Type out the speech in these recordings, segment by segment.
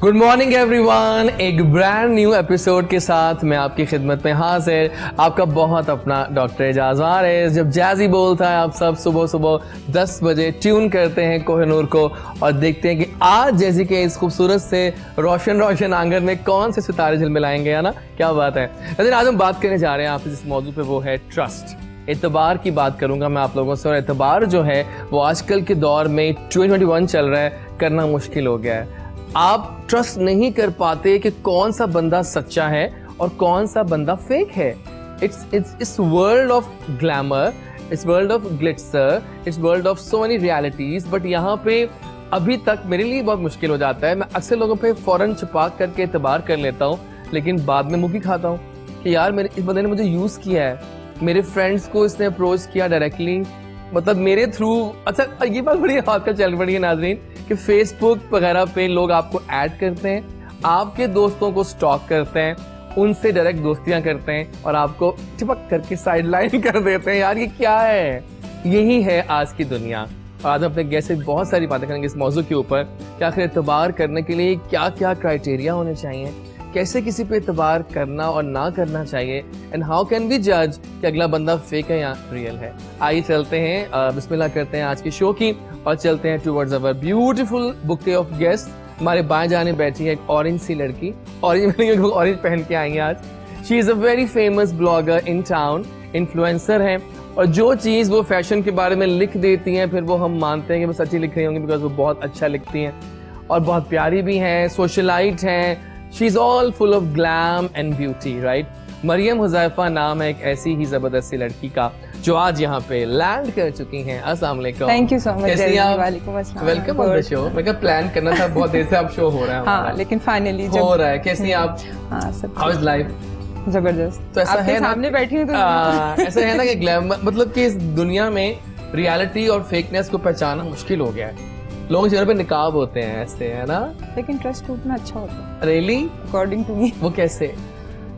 Good morning everyone, एक brand new episode के साथ मैं आपकी खिदमत में हाजिर, आपका बहुत अपना डॉक्टर एजाज वारिस। जब जैज़ी बोलता है आप सब सुबह सुबह 10 बजे ट्यून करते हैं कोहिनूर को और देखते हैं कि आज जैसी के इस खूबसूरत से रोशन रोशन आंगन में कौन से सितारे झिलमिलाएंगे, है ना? क्या बात है। लेकिन आज हम बात करने जा रहे हैं आपसे जिस मौजू पे, वो है ट्रस्ट। एतबार की बात करूंगा मैं आप लोगों से, और एतबार जो है वो आजकल के दौर में 2021 चल रहा है, करना मुश्किल हो गया है। आप ट्रस्ट नहीं कर पाते कि कौन सा बंदा सच्चा है और कौन सा बंदा फेक है। It's world of glamour, it's world of glitter, it's world of so many realities, but यहाँ पे अभी तक मेरे लिए बहुत मुश्किल हो जाता है। मैं अक्सर लोगों पे फौरन छुपा करके एतबार कर लेता हूँ, लेकिन बाद में मुँह भी खाता हूँ कि यार मेरे इस बंदे ने मुझे यूज़ किया है, मेरे फ्रेंड्स को इसने अप्रोच किया डायरेक्टली, मतलब मेरे थ्रू। अच्छा, ये बात बड़ी आजकल चल पड़ी है नाज़रीन कि फेसबुक वगैरह पे लोग आपको ऐड करते हैं, आपके दोस्तों को स्टॉक करते हैं, उनसे डायरेक्ट दोस्तियां करते हैं और आपको चिपक करके साइडलाइन कर देते हैं। यार ये क्या है? यही है आज की दुनिया। और आज हम अपने गेस्ट से बहुत सारी बातें करेंगे इस मौजू के ऊपर कि आखिर एतबार करने के लिए क्या क्या क्राइटेरिया होने चाहिए, कैसे किसी पे एतबार करना और ना करना चाहिए, एंड हाउ कैन वी जज कि अगला बंदा फेक है या रियल है। आइए चलते हैं, बिस्मिल्लाह करते हैं आज की शो की और चलते हैं towards our beautiful bouquet of guest. हमारे बाएं जाने बैठी है एक ऑरेंज सी लड़की, ऑरेंज पहन के आई है आज। She is a very famous blogger in town, influencer है, और जो चीज़ वो फैशन के बारे में लिख देती हैं फिर वो हम मानते हैं कि वो सच्ची लिख रही होंगी, बिकॉज वो बहुत अच्छा लिखती हैं और बहुत प्यारी भी हैं, सोशलाइट हैं। She is all full of glam and beauty, right? Maryam Huzaifa नाम है एक ऐसी ही ज़बरदस्त सी लड़की का जो आज यहाँ पे लैंड कर चुकी हैं। अस्सलाम वालेकुम। Thank you so much. कैसी आप? वालेकुम अस्सलाम। Welcome on the show. मैं क्या प्लान करना था, बहुत देर से आप शो हो रहा है हाँ, लेकिन फाइनली हो रहा है। कैसी आप? हाँ, सब हाउ इज लाइफ? जबरदस्त। तो ऐसा है ना, सामने बैठी हूँ तो ऐसा है ना कि ग्लैमर, मतलब कि इस दुनिया में रियलिटी और फेकनेस को पहचानना मुश्किल हो गया है। लोगों के चेहरे पे निकाब होते हैं ऐसे, है ना? लेकिन ट्रस्ट टूटना अच्छा होता है। रियली? According to me. वो कैसे?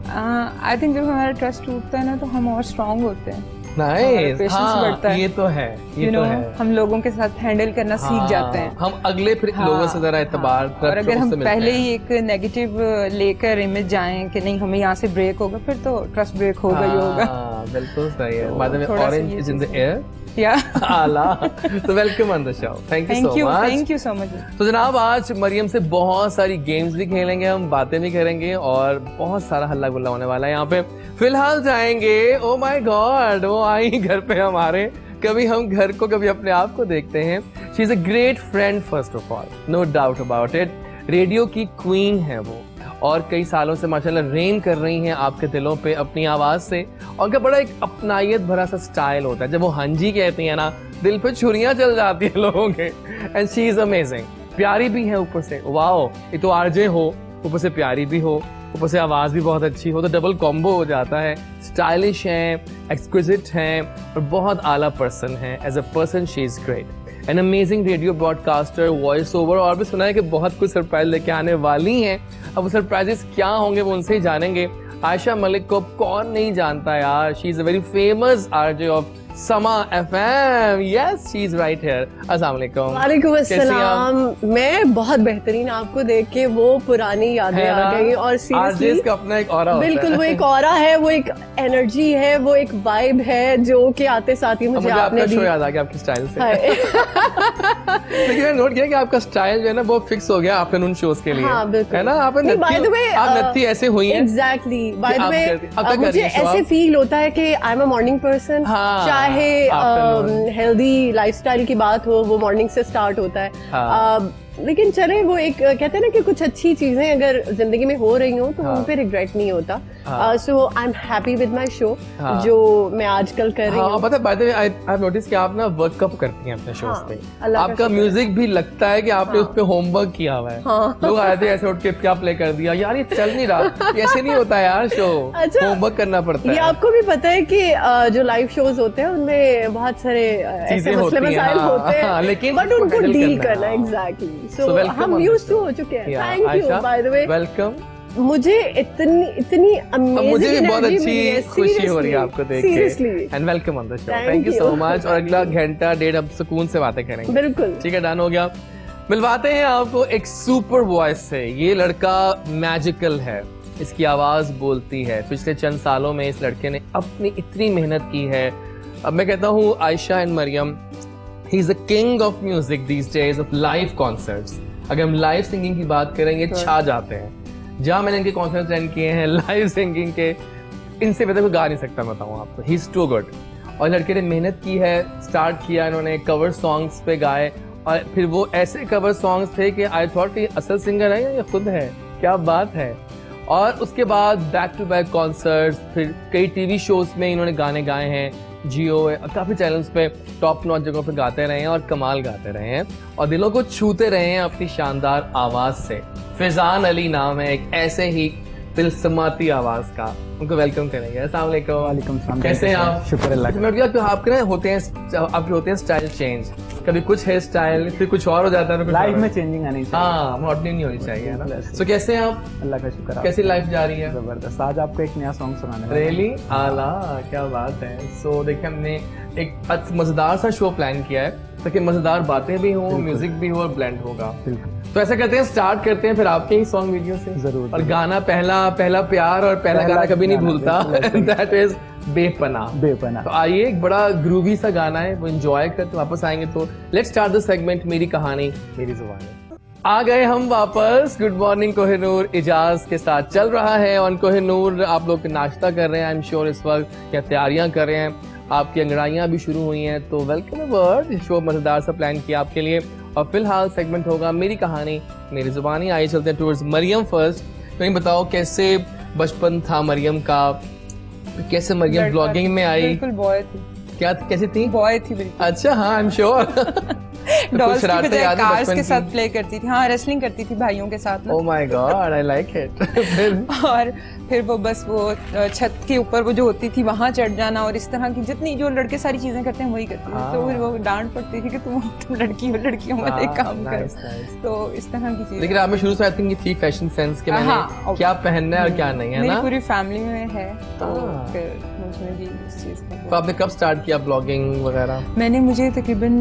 आई थिंक जब हमारा ट्रस्ट टूटता है ना तो हम और स्ट्रांग होते हैं। नाइस। पेशेंस हाँ, बढ़ता है। ये तो है, ये तो है। हम लोगों के साथ हैंडल करना सीख जाते हैं। हम अगले फिर लोगों से जरा एतबार और अगर हम पहले ही एक नेगेटिव लेकर इमेज जाएं कि नहीं हमें यहाँ से ब्रेक होगा, फिर तो ट्रस्ट ब्रेक होगा ही होगा। बिल्कुल सही है। बाद में orange is in the air. आला। तो welcome on the show. Thank you so much. Thank you so much. तो जनाब आज मरियम से बहुत सारी गेम्स भी खेलेंगे, हम बातें भी करेंगे और बहुत सारा हल्ला गुल्ला होने वाला है यहाँ पे। फिलहाल जाएंगे, ओ माय गॉड, वो आई घर पे हमारे, कभी हम घर को कभी अपने आप को देखते हैं। She is a great friend first of all, no doubt about it. Radio की क्वीन है वो और कई सालों से माशाल्लाह रेन कर रही हैं आपके दिलों पे अपनी आवाज़ से। और क्या बड़ा एक अपनायत भरा सा स्टाइल होता है, जब वो हंजी कहती है ना, दिल पे छुरियां चल जाती है लोगों के। एंड शी इज़ अमेजिंग, प्यारी भी है ऊपर से। वाओ, ये तो आरजे हो, ऊपर से प्यारी भी हो, ऊपर से आवाज़ भी बहुत अच्छी हो, तो डबल कॉम्बो हो जाता है। स्टाइलिश हैं, एक्सक्विजिट हैं और बहुत आला पर्सन है। As a person she is great, an amazing radio broadcaster, voice over, और भी सुना है कि बहुत कुछ सरप्राइज लेके आने वाली हैं। अब वो सरप्राइजेस क्या होंगे वो उनसे ही जानेंगे। आयशा मलिक को कौन नहीं जानता यार, she is a very famous RJ of Samaa FM. Yes, she is right here. अस्सलाम वालेकुम। वालेकुम अस्सलाम। मैं बहुत बेहतरीन, आपको देख के वो पुरानी यादें आ गई। और सीरियसली का अपना एक ऑरा होता है। बिल्कुल, वो एक ऑरा है, वो एक एनर्जी है, वो एक वाइब है जो कि आते साथ ही मुझे आपने शो याद आ गया आपकी स्टाइल से। लेकिन मैंने नोट किया कि आपका स्टाइल जो है ना वो फिक्स हो गया आफ्टरनून शोज के लिए। हाँ, बिल्कुल। है ना? आप नत्थी ऐसे हुई हैं। एग्जैक्टली। बाय द वे मुझे ऐसे फील होता है कि I am a morning person. चाहे हेल्दी लाइफस्टाइल की बात हो, वो मॉर्निंग से स्टार्ट होता है। लेकिन चले, वो एक कहते हैं ना कि कुछ अच्छी चीजें अगर जिंदगी में हो रही हो तो उन पे रिग्रेट नहीं होता। So I am happy with my show जो मैं आजकल कर रही हूँ। पता है, by the way I have notice कि आप ना वर्कअप करती हैं अपने शोज पे। आपका म्यूजिक भी लगता है कि आपने उस पे होमवर्क किया हुआ है। लोग आए थे ऐसे उठ के क्या प्ले कर दिया, यार ये चल नहीं रहा, ऐसे नहीं होता यार शो। अच्छा, होमवर्क करना पड़ता है। ये आपको भी पता है कि जो लाइव शोज होते हैं उनमें बहुत सारे ऐसे मसले मसाइल होते हैं, लेकिन बट उनको डील करना। एग्जैक्टली। So, हम यूज्ड टू हो चुके हैं। Thank you bye the way. Welcome. मुझे इतनी अमेजिंग, मुझे भी बहुत अच्छी खुशी हो रही है आपको देख के। And welcome on the show. Thank you so much. और अगला घंटा डेढ़ अब सुकून से बातें करेंगे। बिल्कुल, ठीक है, डन हो गया। मिलवाते हैं आपको एक सुपर वॉइस से। ये लड़का मैजिकल है, इसकी आवाज बोलती है। पिछले चंद सालों में इस लड़के ने अपनी इतनी मेहनत की है। अब मैं कहता हूँ Ayesha and Maryam, he is the king of music these days of live concerts. अगर हम लाइव सिंगिंग की बात करेंगे छा जाते हैं। जहाँ मैंने इनके कॉन्सर्ट अटेंड किए हैं लाइव सिंगिंग के, इनसे बेहतर कोई गा नहीं सकता, मैं बताऊँ आपको। He is too good. और लड़के ने मेहनत की है, स्टार्ट किया इन्होंने कवर सॉन्ग्स पे गाए, और फिर वो ऐसे कवर सॉन्ग्स थे कि आई थॉट कि असल सिंगर है या ये खुद है, क्या बात है। और उसके बाद बैक टू बैक कॉन्सर्ट्स, फिर कई टीवी शोज में इन्होंने गाने गाए हैं, जियो काफ़ी चैनल्स पे टॉप नॉच जगहों पे गाते रहे हैं और कमाल गाते रहे हैं और दिलों को छूते रहे हैं अपनी शानदार आवाज़ से। फैजान अली नाम है एक ऐसे ही तिलस्माती आवाज़ का। उनको वेलकम करेंगे। अस्सलाम वालेकुम। वालेकुम सलाम। कैसे हैं आप? शुक्र अल्लाह का। आपके ना होते हैं स्टाइल चेंज, कभी कुछ हेयर स्टाइल फिर कुछ और हो जाता है, लाइफ में चेंजिंग आनी चाहिए। हाँ, मॉडर्निंग नहीं होनी चाहिए ना। सो कैसे हैं आप? अल्लाह का शुक्र। कैसी लाइफ जा रही है? जबरदस्त। आज आपको एक नया सॉन्ग सुनाने रियली आला, क्या बात है। सो देखिए, हमने एक मजेदार सा शो प्लान किया है ताकि मजेदार बातें भी हों, म्यूजिक भी हो और ब्लेंड होगा। तो ऐसा करते हैं, स्टार्ट करते हैं फिर आपके ही सॉन्ग वीडियो से। जरूर। और गाना पहला प्यार और पहला गाना कभी नहीं भूलता, दैट इज बेपनाह। तो आइए, एक बड़ा ग्रूवी सा गाना है, वो एंजॉय करते वापस आएंगे। तो लेट्स स्टार्ट द सेगमेंट मेरी कहानी मेरी जुबानी। आ गए हम वापस। गुड मॉर्निंग कोहिनूर इजाज के साथ चल रहा है। और कोहिनूर, आप लोग नाश्ता कर रहे हैं आई एम श्योर इस वक्त, या तैयारियां कर रहे हैं, आपकी अंगड़ाइयां भी शुरू हुई हैं। तो वेलकम अबॉर्ड। शो मजेदार सा प्लान किया आपके लिए। और फिलहाल सेगमेंट होगा मेरी कहानी मेरी जुबानी। आइए चलते हैं टूवर्ड्स मरियम फर्स्ट। तो बताओ कैसे बचपन था मरियम का, कैसे मरियम ब्लॉगिंग में आई? बिल्कुल बॉय थी। क्या कैसी थी? बॉय थी बिल्कुल। अच्छा, हाँ, आई एम श्योर। डॉल्स की बजाय कार्स के साथ प्ले करती थी। हाँ, रेसलिंग करती थी भाइयों के साथ। Oh my God, I like it. और फिर वो बस वो छत के ऊपर वो जो होती थी वहां चढ़ जाना, और इस तरह की जितनी जो लड़के सारी चीजें करते हैं वही करती थी। तो फिर वो डांट पड़ती थी कि तुम लड़की हो, लड़कियों मत एक काम करो। तो इस तरह की चीजें। लेकिन आप में शुरू से आई थिंक ये थी फैशन सेंस के मैंने क्या पहनना है और क्या नहीं, है ना? मेरी पूरी फैमिली में है, तो फिर मुझे भी इस चीज का। तो आपने कब स्टार्ट किया ब्लॉगिंग वगैरह? मुझे तकरीबन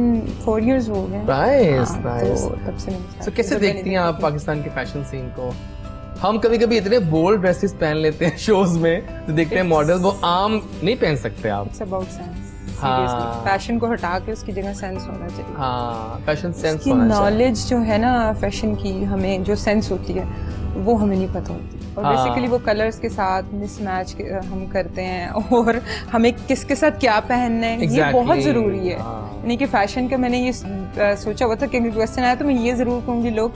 4 years हो गए। Nice nice. तो तब से मैंने। तो कैसे देखती हैं आप पाकिस्तान के फैशन सीन को? हम कभी कभी इतने बोल्ड ड्रेसेस पहन लेते हैं शोज में, तो देखते हैं मॉडल, वो आम नहीं पहन सकते आप। It's about sense. हाँ, फैशन को हटा के उसकी जगह सेंस होना चाहिए। हाँ, फैशन सेंस होना चाहिए। नॉलेज जो है ना फैशन की, हमें जो सेंस होती है वो हमें नहीं पता होती। और बेसिकली वो कलर्स के साथ मिसमैच हम करते हैं, और हमें किसके साथ क्या पहनना है ये बहुत जरूरी है। यानी कि फैशन का मैंने ये सोचा हुआ था कि क्वेश्चन आया तो मैं ये जरूर कहूँगी, लोग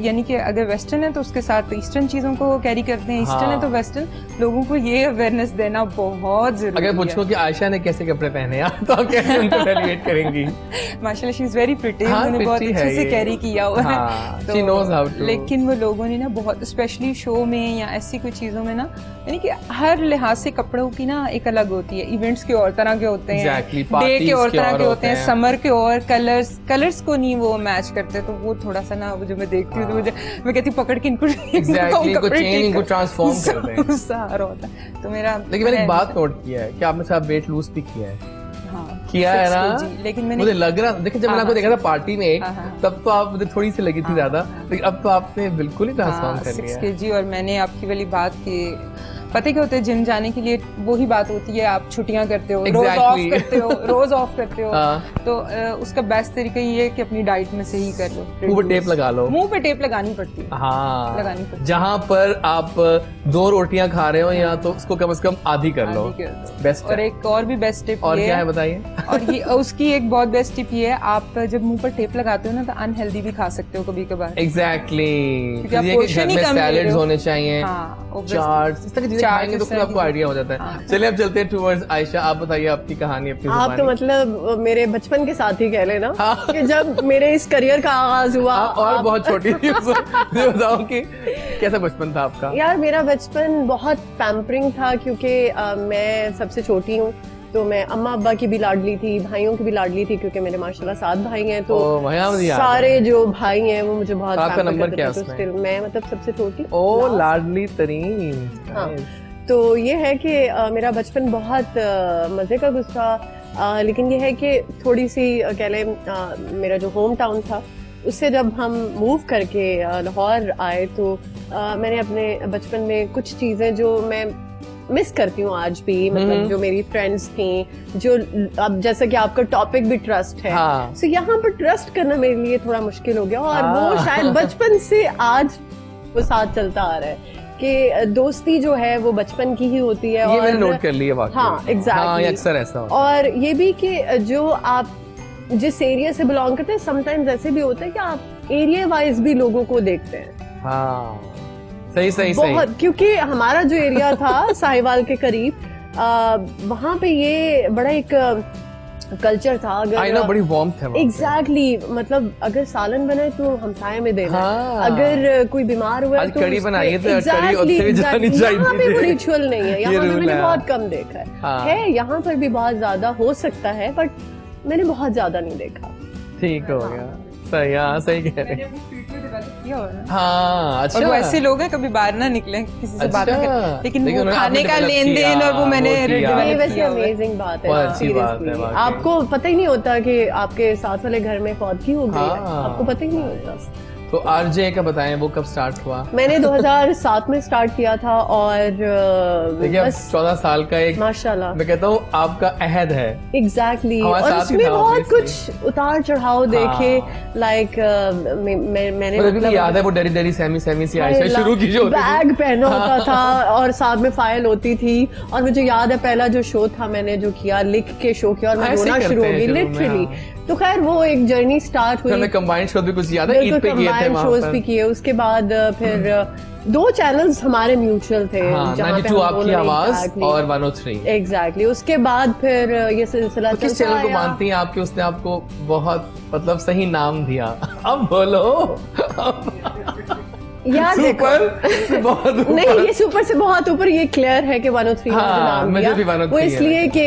यानी कि अगर वेस्टर्न है तो उसके साथ ईस्टर्न चीजों को कैरी करते हैं, ईस्टर्न है तो वेस्टर्न। लोगों को ये अवेयरनेस देना बहुत जरूरी है। अगर पूछो कि आयशा ने कैसे कपड़े पहने हैं तो आप कैसे उनको सेलिब्रेट करेंगी? माशाल्लाह, शी इज वेरी प्रिटी। उन्होंने बहुत अच्छे से कैरी किया हुआ है। She knows how to. लेकिन वो लोगों ने ना बहुत, स्पेशली शो में या ऐसी कोई चीजों में ना, यानी कि हर लिहाज से कपड़ों की ना एक अलग होती है। इवेंट्स के और तरह के होते हैं, डे के और तरह के होते हैं, समर के और कलर्स को नहीं वो मैच करते। तो वो थोड़ा सा ना, वो जो मैं देखती हूँ तो मुझे, मैं कहती हूँ पकड़ के इनको ट्रांसफॉर्म करते हैं, सहारा होता है। तो मेरा, लेकिन मैंने एक बात नोट किया है कि आपने साहब वेट लूज भी किया है। हाँ, किया है ना? लेकिन मैंने, मुझे लग रहा, देखिए जब मैंने आपको देखा था पार्टी में, तब तो आप मुझे थोड़ी सी लगी थी ज्यादा, लेकिन अब तो आपने बिल्कुल ही ट्रांसफॉर्म कर लिया। 6 kg। और मैंने आपकी वाली बात की, पता क्या होता है, जिम जाने के लिए वो ही बात होती है, आप छुट्टियां करते हो, रोज ऑफ करते हो। तो उसका बेस्ट तरीका ये है कि अपनी डाइट में से ही कर लो, मुंह पे टेप लगा लो। मुंह पे टेप लगानी पड़ती है। हाँ, लगानी पड़ती है। जहाँ पर आप 2 रोटियां खा रहे हो या तो उसको कम से कम आधी कर लो। बेस्ट। और एक और भी बेस्ट टिप और क्या है बताइए? और ये उसकी एक बहुत बेस्ट टिप ये है, आप जब मुंह पर टेप लगाते हो ना तो अनहेल्दी भी खा सकते हो कभी कभार। एग्जैक्टली। सैलेड्स होने चाहिए, चाट्स, इस तरह की चीजें खाएंगे तो फिर आपको आइडिया हो जाता है। चलिए अब चलते हैं टुवर्ड्स आयशा। आप बताइए आपकी कहानी, अपनी आप तो मतलब मेरे बचपन के साथ ही कह लेना कि जब मेरे इस करियर का आगाज हुआ। और बहुत छोटी थी, मुझे बताओ कि कैसा बचपन था आपका? यार मेरा बचपन बहुत पैम्परिंग था, क्योंकि मैं सबसे छोटी हूँ, तो मैं अम्मा अब्बा की भी लाडली थी, भाइयों की भी लाडली थी, क्योंकि मेरे माशाल्लाह 7 भाई हैं। तो सारे जो भाई हैं वो मुझे बहुत आपका नंबर क्या है उसमें? मैं मतलब सबसे छोटी। ओ लाडली तरीन। हाँ, तो ये है कि मेरा बचपन बहुत मजे का गुजरा। लेकिन ये है कि थोड़ी सी कह लें, मेरा जो होम टाउन था उससे जब हम मूव करके लाहौर आए तो मैंने अपने बचपन में कुछ चीजें जो मैं मिस करती हूँ आज भी, मतलब जो मेरी फ्रेंड्स थी, जो अब जैसा कि आपका टॉपिक भी ट्रस्ट है, तो यहाँ पर ट्रस्ट करना मेरे लिए थोड़ा मुश्किल हो गया, और वो शायद बचपन से आज वो साथ चलता आ रहा है कि दोस्ती जो है वो बचपन की ही होती है। ये मैंने नोट कर लिया। हाँ एग्जैक्टली, अक्सर ऐसा होता है। और ये भी कि जो आप जिस एरिया से बिलोंग करते हैं, समटाइम्स ऐसे भी होता है कि आप एरिया वाइज भी लोगों को देखते हैं। हाँ सही बहुत, क्योंकि हमारा जो एरिया था साहिवाल के करीब, वहाँ पे ये बड़ा एक कल्चर था। अगर बड़ी वार्म था एग्जैक्टली, मतलब अगर सालन बनाए तो हमसाये में देना, अगर कोई बीमार हुआ है तो कड़ी बनाइए तो कड़ी उससे भी जानी चाहिए। यहाँ पे वो रिचुअल नहीं है, यहाँ पे मैंने बहुत कम देखा है। यहाँ पर भी बहुत ज्यादा हो सकता है, बट मैंने बहुत ज्यादा नहीं देखा। ठीक हो गया, सही कह रहे हैं। हाँ अच्छा, और वो ऐसे लोग हैं कभी बाहर ना निकले किसी से बात करें, लेकिन वो खाने का लेन देन और वो मैंने वैसे अमेजिंग बात है, सीरियसली। आपको पता ही नहीं होता कि आपके साथ वाले घर में फौतगी हो गई है, आपको पता ही नहीं होता। तो आरजे का बताएं, वो कब स्टार्ट हुआ? मैंने 2007 में स्टार्ट किया था, और बस 14 साल का एक, माशाल्लाह मैं कहता हूँ आपका अहद है। एग्जैक्टली, और उसमें बहुत कुछ उतार चढ़ाव देखे, लाइक मैंने मतलब याद है वो डरी सेमी सी आयशा शुरू की जो बैग पहना होता था और साथ में फाइल होती थी, और मुझे याद है पहला जो शो था मैंने जो किया, लिख के शो किया, और मैं रोना शुरू हो गई लिटरली। तो खैर वो एक जर्नी स्टार्ट हुई। हमें कंबाइंड शो भी कुछ याद है, ईद पे किए थे, शोज भी किए। उसके बाद फिर 2 चैनल्स हमारे म्यूचुअल थे, 92 आपकी आवाज और 103 एग्जैक्टली। उसके बाद फिर ये सिलसिला किस चैनल को मानती हैं आपके, उसने आपको बहुत मतलब सही नाम दिया? अब बोलो। यार सुपर बहुत ऊपर। नहीं, ये सुपर से बहुत ऊपर, ये क्लियर है कि 103 नाम दिया। वो इसलिए कि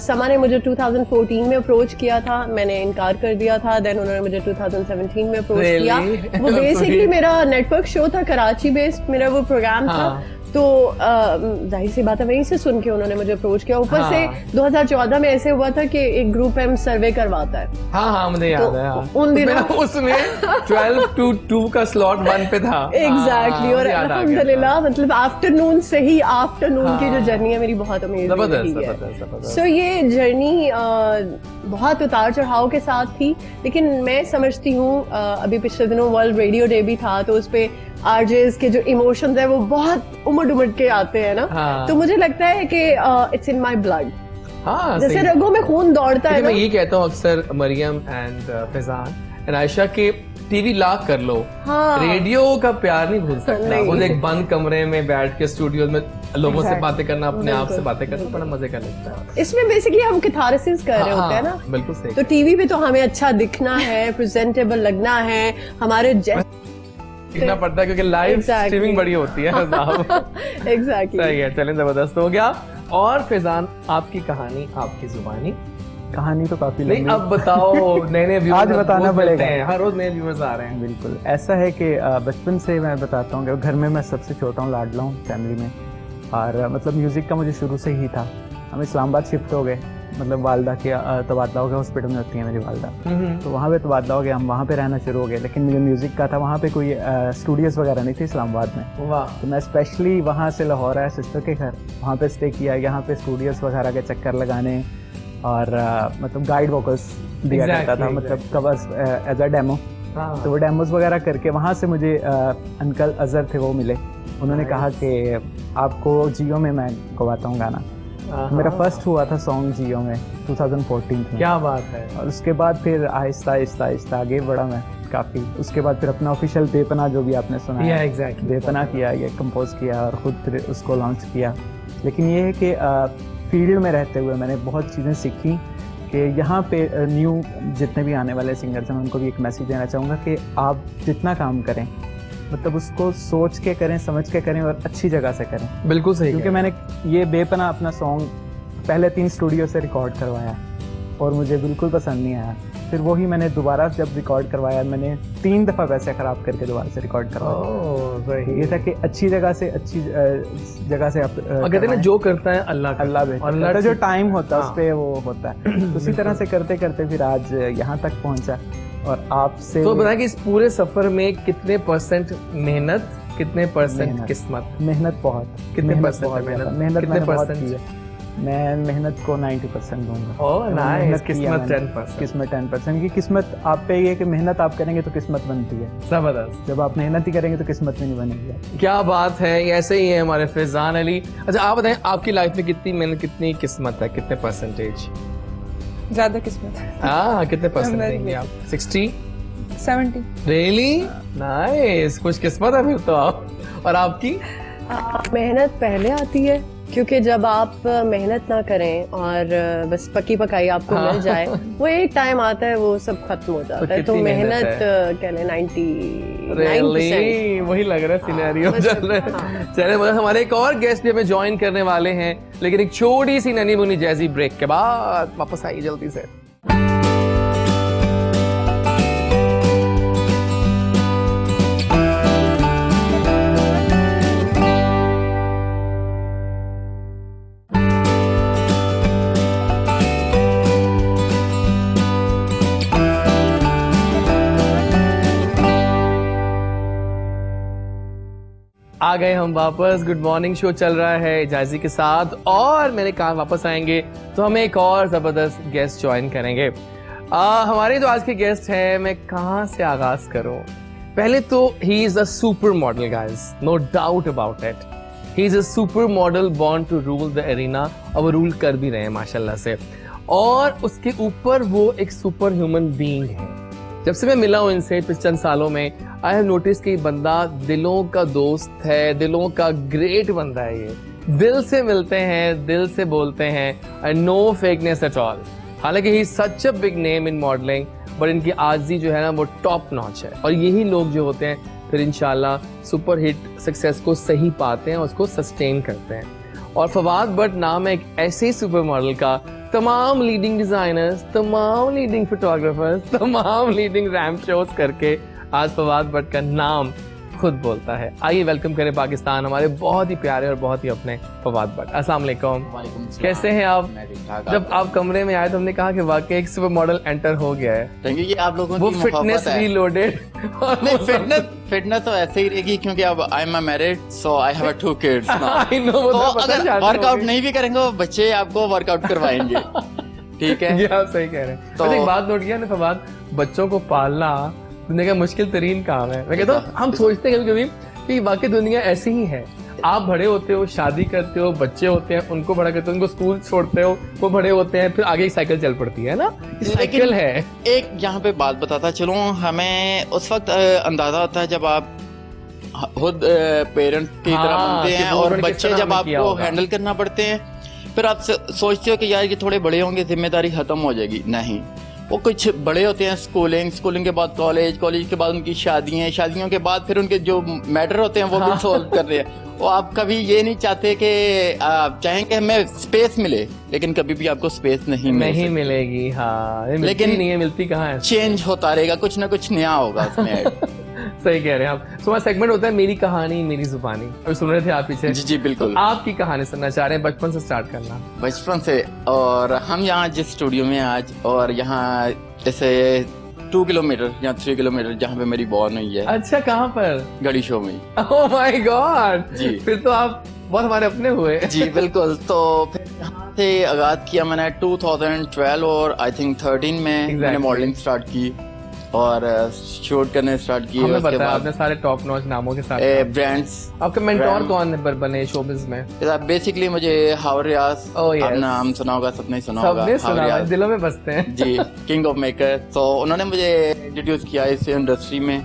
समा ने मुझे 2014 में अप्रोच किया था, मैंने इनकार कर दिया था, देन उन्होंने मुझे 2017 में अप्रोच किया। वो बेसिकली मेरा नेटवर्क शो था, कराची बेस्ड मेरा वो प्रोग्राम था, तो जाहिर सी बात है वहीं से सुन के उन्होंने मुझे अप्रोच किया। ऊपर से 2014 में ऐसे हुआ था कि एक ग्रुप एम सर्वे करवाता है। हाँ मुझे याद है। उन दिनों उसमें 12 to 2 का स्लॉट 1 पे था। एग्जैक्टली, और अल्हम्दुलिल्लाह मतलब आफ्टरनून से ही, आफ्टरनून की जो जर्नी है मेरी बहुत अमेजिंग रही है। सो ये जर्नी बहुत उतार चढ़ाव के साथ थी, लेकिन मैं समझती हूँ अभी पिछले दिनों वर्ल्ड रेडियो डे भी था, तो उसपे आरजेस के जो इमोशंस है वो बहुत उमड़ के आते हैं ना। तो मुझे लगता है कि इट्स इन माय ब्लड, जैसे रगों में खून दौड़ता है। मैं ये कहता हूँ अक्सर मरियम एंड फैजान एंड आयशा के टीवी लॉक कर लो, रेडियो का प्यार नहीं भूल सकता। वो एक बंद कमरे में बैठ के स्टूडियो में लोगों से बातें करना, अपने आप से बातें करना बड़ा मजे का लगता है। इसमें बेसिकली हम कैथारसिस कर रहे होते हैं ना। बिल्कुल सही। तो टीवी पे तो हमें अच्छा दिखना है, प्रेजेंटेबल लगना है, हमारे दिखना पड़ता है क्योंकि लाइव स्ट्रीमिंग बड़ी होती है। एग्जैक्टली सही है, चलें जबरदस्त हो गया। और फैजान आपकी कहानी, आपकी जुबानी। कहानी तो काफी लंबी। अब बताओ, नए व्यूअर्स आज बताना पड़ेगा, हर रोज नए व्यूअर्स आ रहे हैं। बिल्कुल ऐसा है कि बचपन से मैं बताता हूँ कि घर में मैं सबसे छोटा हूँ, लाडला हूँ फैमिली में, और मतलब म्यूजिक का मुझे शुरू से ही था। हम इस्लामाबाद शिफ्ट हो गए, मतलब वालदा के तबादला हो गया, हॉस्पिटल में होती है मेरी वालदा, तो वहाँ पे तबादला हो गया, हम वहाँ पे रहना शुरू हो गए। लेकिन मुझे म्यूज़िक का था, वहाँ पे कोई स्टूडियोज वगैरह नहीं थे इस्लामाबाद में। वाह। तो मैं स्पेशली वहाँ से लाहौर आया सिस्टर के घर, वहाँ पे स्टे किया, यहाँ पे स्टूडियोज वगैरह के चक्कर लगाने, और मतलब गाइड वोकल्स दिया करता था, मतलब कवर्स एज अ डेमो। तो वो डेमोज वगैरह करके वहाँ से मुझे अंकल अजहर थे, वो मिले। उन्होंने कहा कि आपको जियो में मैं गवाता हूँ गाना। मेरा फर्स्ट हुआ था सॉन्ग जियो में 2014 में। क्या बात है। और उसके बाद फिर आहिस्ता आहिस्ता आगे बढ़ा मैं काफ़ी। उसके बाद फिर अपना ऑफिशियल बेपना, जो भी आपने सुना है, एग्जैक्टली बेपना किया, ये कंपोज किया और ख़ुद फिर उसको लॉन्च किया। लेकिन ये है कि फील्ड में रहते हुए मैंने बहुत चीज़ें सीखी कि यहाँ पे न्यू जितने भी आने वाले सिंगर्स हैं, मैं उनको भी एक मैसेज देना चाहूँगा कि आप जितना काम करें, मतलब उसको सोच के करें, समझ के करें और अच्छी जगह से करें। बिल्कुल सही। क्योंकि मैंने ये बेपना अपना सॉन्ग पहले 3 स्टूडियो से रिकॉर्ड करवाया और मुझे बिल्कुल पसंद नहीं आया। फिर वही मैंने दोबारा जब रिकॉर्ड करवाया, मैंने 3 दफ़ा पैसे ख़राब करके दोबारा से रिकॉर्ड करवाया। ये था कि अच्छी जगह से आप कहते हैं ना, जो करता है अल्लाह बेहतर, जो टाइम होता है उस पर वो होता है। उसी तरह से करते करते फिर आज यहाँ तक पहुँचा। और आपसे तो बताएं कि इस पूरे सफर में कितने परसेंट मेहनत, कितने परसेंट किस्मत? मेहनत बहुत, कितने परसेंट मेहनत कितने परसेंट? मैं मेहनत को 90% दूंगा। ओह नाइस, किस्मत 10%। किस्मत 10%, की किस्मत आप पे ये कि मेहनत आप करेंगे तो किस्मत बनती है। जबरदस्त। जब आप मेहनत ही करेंगे तो किस्मत में नहीं बनेगी। क्या बात है, ऐसे ही है हमारे फैजान अली। अच्छा आप बताएं, आपकी लाइफ में कितनी मेहनत, कितनी किस्मत है, कितने परसेंटेज? ज्यादा किस्मत है। हाँ, कितने परसेंट देंगे आप? 60, 70। रियली नाइस, कुछ किस्मत है फिर तो आप। और आपकी? मेहनत पहले आती है, क्योंकि जब आप मेहनत ना करें और बस पकी पकाई आपको मिल जाए, वो एक टाइम आता है वो सब खत्म हो जाता है। तो मेहनत कह लें 99%। वही लग रहा है सिनेरियो चल रहा है। चले मतलब हमारे एक और गेस्ट भी हमें ज्वाइन करने वाले हैं, लेकिन एक छोटी सी ननी मुनी जैसी ब्रेक के बाद वापस आइए जल्दी से। आ गए हम वापस। गुड मॉर्निंग शो चल रहा है जायजी के साथ, और मैंने कहा वापस आएंगे तो हम एक और जबरदस्त गेस्ट ज्वाइन करेंगे। हमारे जो आज के गेस्ट हैं, मैं कहाँ से आगाज करूं? पहले तो he is a super model guys, no doubt about it. He is a super model born to rule the arena, और वो रूल कर भी रहे हैं माशाल्लाह से। और उसके ऊपर वो एक सुपर ह्यूमन बीइंग है। जब से मैं मिला हूं इनसे पिछले चंद सालों में, आई हैव नोटिस कि बंदा दिलों का दोस्त है, दिलों का ग्रेट बंदा है। ये दिल से मिलते हैं, दिल से बोलते हैं, and no fakeness at all. हालांकि he such a big name in modelling, but इनकी आजी जो है ना वो टॉप नॉच है। और यही लोग जो होते हैं फिर इंशाल्लाह सुपर हिट सक्सेस को सही पाते हैं, उसको सस्टेन करते हैं। और फवाद भट्ट नाम है एक ऐसे सुपर मॉडल का, तमाम लीडिंग डिजाइनर्स, तमाम लीडिंग फोटोग्राफर्स, तमाम लीडिंग रैम्प शोज करके आज फवाद भट्ट का नाम खुद बोलता है। आइए वेलकम करें पाकिस्तान हमारे बहुत ही प्यारे और बहुत ही अपने फवाद भट्ट। अस्सलाम वालेकुम, कैसे हैं आप? जब आप कमरे में आए तो हमने कहा कि वाकई एक सुपर मॉडल एंटर हो गया है। Thank you. ये आप लोगों वो की फिटनेस रीलोडेड। नहीं, फिटनेस तो ऐसे ही रहेगी, क्योंकि अब I am married, so I have 2 kids now. तो अगर वर्कआउट नहीं भी करेंगे, बच्चे आपको वर्कआउट करवाएंगे। ठीक है, ये आप सही कह रहे हैं। तो एक बात नोट किया ना फवाद, बच्चों को पालना दुनिया का मुश्किल तरीन काम है। मैं कहता हूँ हम सोचते हैं कभी कभी कि वाकई दुनिया ऐसी ही है। आप बड़े होते हो, शादी करते हो, बच्चे होते हैं, उनको बड़ा करते हो, उनको स्कूल छोड़ते हो, वो बड़े होते हैं, फिर आगे एक साइकिल चल पड़ती है ना, साइकिल है। एक यहाँ पे बात बताता चलो, हमें उस वक्त अंदाजा होता है जब आप खुद पेरेंट्स की तरह बनते हैं, और बच्चे जब आपको हैंडल करना पड़ते हैं, फिर आप सोचते हो कि यार ये थोड़े बड़े होंगे, जिम्मेदारी खत्म हो जाएगी। नहीं, वो कुछ बड़े होते हैं, स्कूलिंग के बाद कॉलेज के बाद उनकी शादियों के बाद फिर उनके जो मैटर होते हैं वो भी सॉल्व कर रहे हैं। वो आप कभी ये नहीं चाहते कि आप चाहें कि हमें स्पेस मिले, लेकिन कभी भी आपको स्पेस नहीं मिलेगी। हाँ, लेकिन नहीं मिलती कहाँ है, चेंज होता रहेगा, कुछ ना कुछ नया होगा उसमें। सही कह रहे हैं आप। तो सेगमेंट होता है मेरी कहानी मेरी जुबानी, अभी सुन रहे थे आप पीछे। जी बिल्कुल। आपकी कहानी सुनना चाह रहे हैं, बचपन से स्टार्ट करना। बचपन से, और हम यहाँ जिस स्टूडियो में आज, और यहाँ जैसे 2 किलोमीटर या 3 किलोमीटर जहाँ पे मेरी बॉर्न हुई है। अच्छा, कहाँ पर? गड़ी शो में। ओह माय गॉड जी, फिर तो आप बहुत हमारे अपने हुए। जी बिल्कुल। तो फिर यहाँ से आगाज किया मैंने 2012 और आई थिंक 13 में मैंने मॉडलिंग स्टार्ट की और शूट करने स्टार्ट किए। हमें बताया आपने सारे टॉप नॉच नामों के साथ ब्रांड्स। आपके मेंटोर कौन बने शोबिज़ में? बेसिकली मुझे हावर रियाज, आपने नाम सुना होगा, सबने सुना होगा, सबने सुना, दिलों में बसते हैं। जी, किंग ऑफ मेकर। तो उन्होंने मुझे इंट्रोड्यूस किया इस इंडस्ट्री में।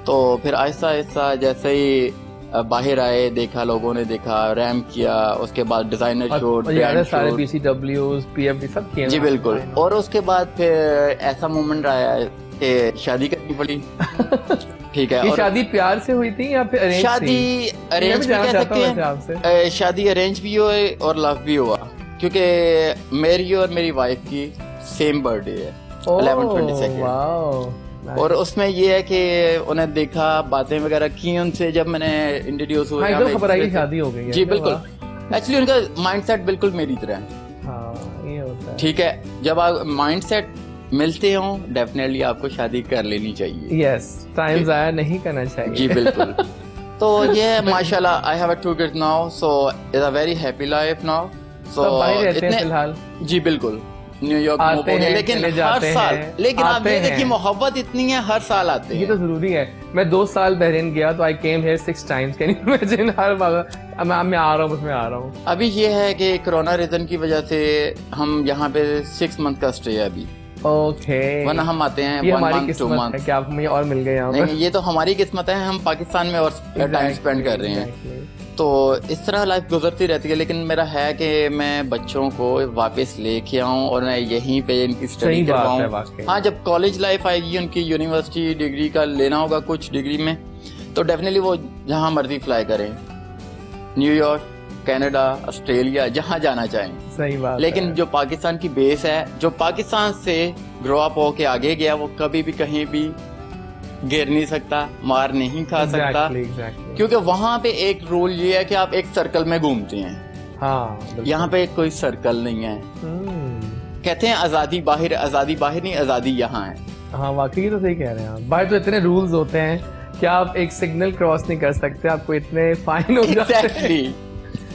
तो फिर आहिस्ता आहिस्ता जैसे ही बाहर आए, देखा, लोगों ने देखा, रैम्प किया, उसके बाद डिजाइनर शूट, सारे BCWs, PFD सब किए। जी बिल्कुल। और उसके बाद फिर ऐसा मोमेंट आया कि शादी करनी पड़ी। ठीक है। ये शादी प्यार से हुई थी या फिर अरेंज? शादी अरेंज भी कह सकते हैं, शादी अरेंज भी हुई और लव भी हुआ, क्योंकि मेरी और मेरी वाइफ की सेम बर्थडे है, 11/22। और उसमें ये है कि उन्हें देखा, बातें वगैरह की उनसे, जब मैंने इंट्रोड्यूस हुआ खबर आई शादी हो गई है। जी बिल्कुल। एक्चुअली उनका माइंडसेट बिल्कुल मेरी तरह है। हाँ, ये होता है। ठीक है, जब आप माइंडसेट मिलते हो डेफिनेटली आपको शादी कर लेनी चाहिए। यस, टाइम ज़ाया नहीं करना चाहिए। जी बिल्कुल। तो ये माशाल्लाह I have 2 kids now, so it's a very happy life now. So इतने फिलहाल जी बिल्कुल न्यूयॉर्क मूव हो गए, लेकिन हर साल, लेकिन आप ये देखिए मोहब्बत इतनी है, हर साल आते हैं। ये तो जरूरी है। मैं 2 साल बहरीन गया तो I came here 6 times। Can you imagine? हर बार मैं आ रहा हूँ, उसमें आ रहा हूँ। अभी ये है कि कोरोना रीजन की वजह से हम यहाँ पे 6 month का स्टे है अभी। ओके, वरना हम आते हैं ये 1 हमारी month 2 किस्मत month है कि आप मुझे और मिल गए यहाँ नहीं, पर। ये तो हमारी किस्मत है, हम पाकिस्तान में और टाइम स्पेंड कर रहे हैं। तो इस तरह लाइफ गुजरती रहती है, लेकिन मेरा है कि मैं बच्चों को वापस लेके आऊं और मैं यहीं पे इनकी स्टडी करवाऊं। हाँ, जब कॉलेज लाइफ आएगी, उनकी यूनिवर्सिटी डिग्री का लेना होगा कुछ डिग्री में, तो डेफिनेटली वो जहाँ मर्जी फ्लाई करें, न्यूयॉर्क, कनाडा, ऑस्ट्रेलिया, जहाँ जाना चाहें। सही बात। लेकिन जो पाकिस्तान की बेस है, जो पाकिस्तान से ग्रो अप होके आगे गया, वो कभी भी कहीं भी गिर नहीं सकता, मार नहीं खा सकता। क्योंकि वहाँ पे एक रूल ये है कि आप एक सर्कल में घूमते हैं। हाँ, यहाँ पे कोई सर्कल नहीं है। कहते हैं आजादी बाहर, आजादी बाहर नहीं, आजादी यहाँ है। हाँ, वाकई तो सही कह रहे हैं आप। बाहर तो इतने रूल्स होते हैं कि आप एक सिग्नल क्रॉस नहीं कर सकते, आपको इतने फाइन हो जाते हैं।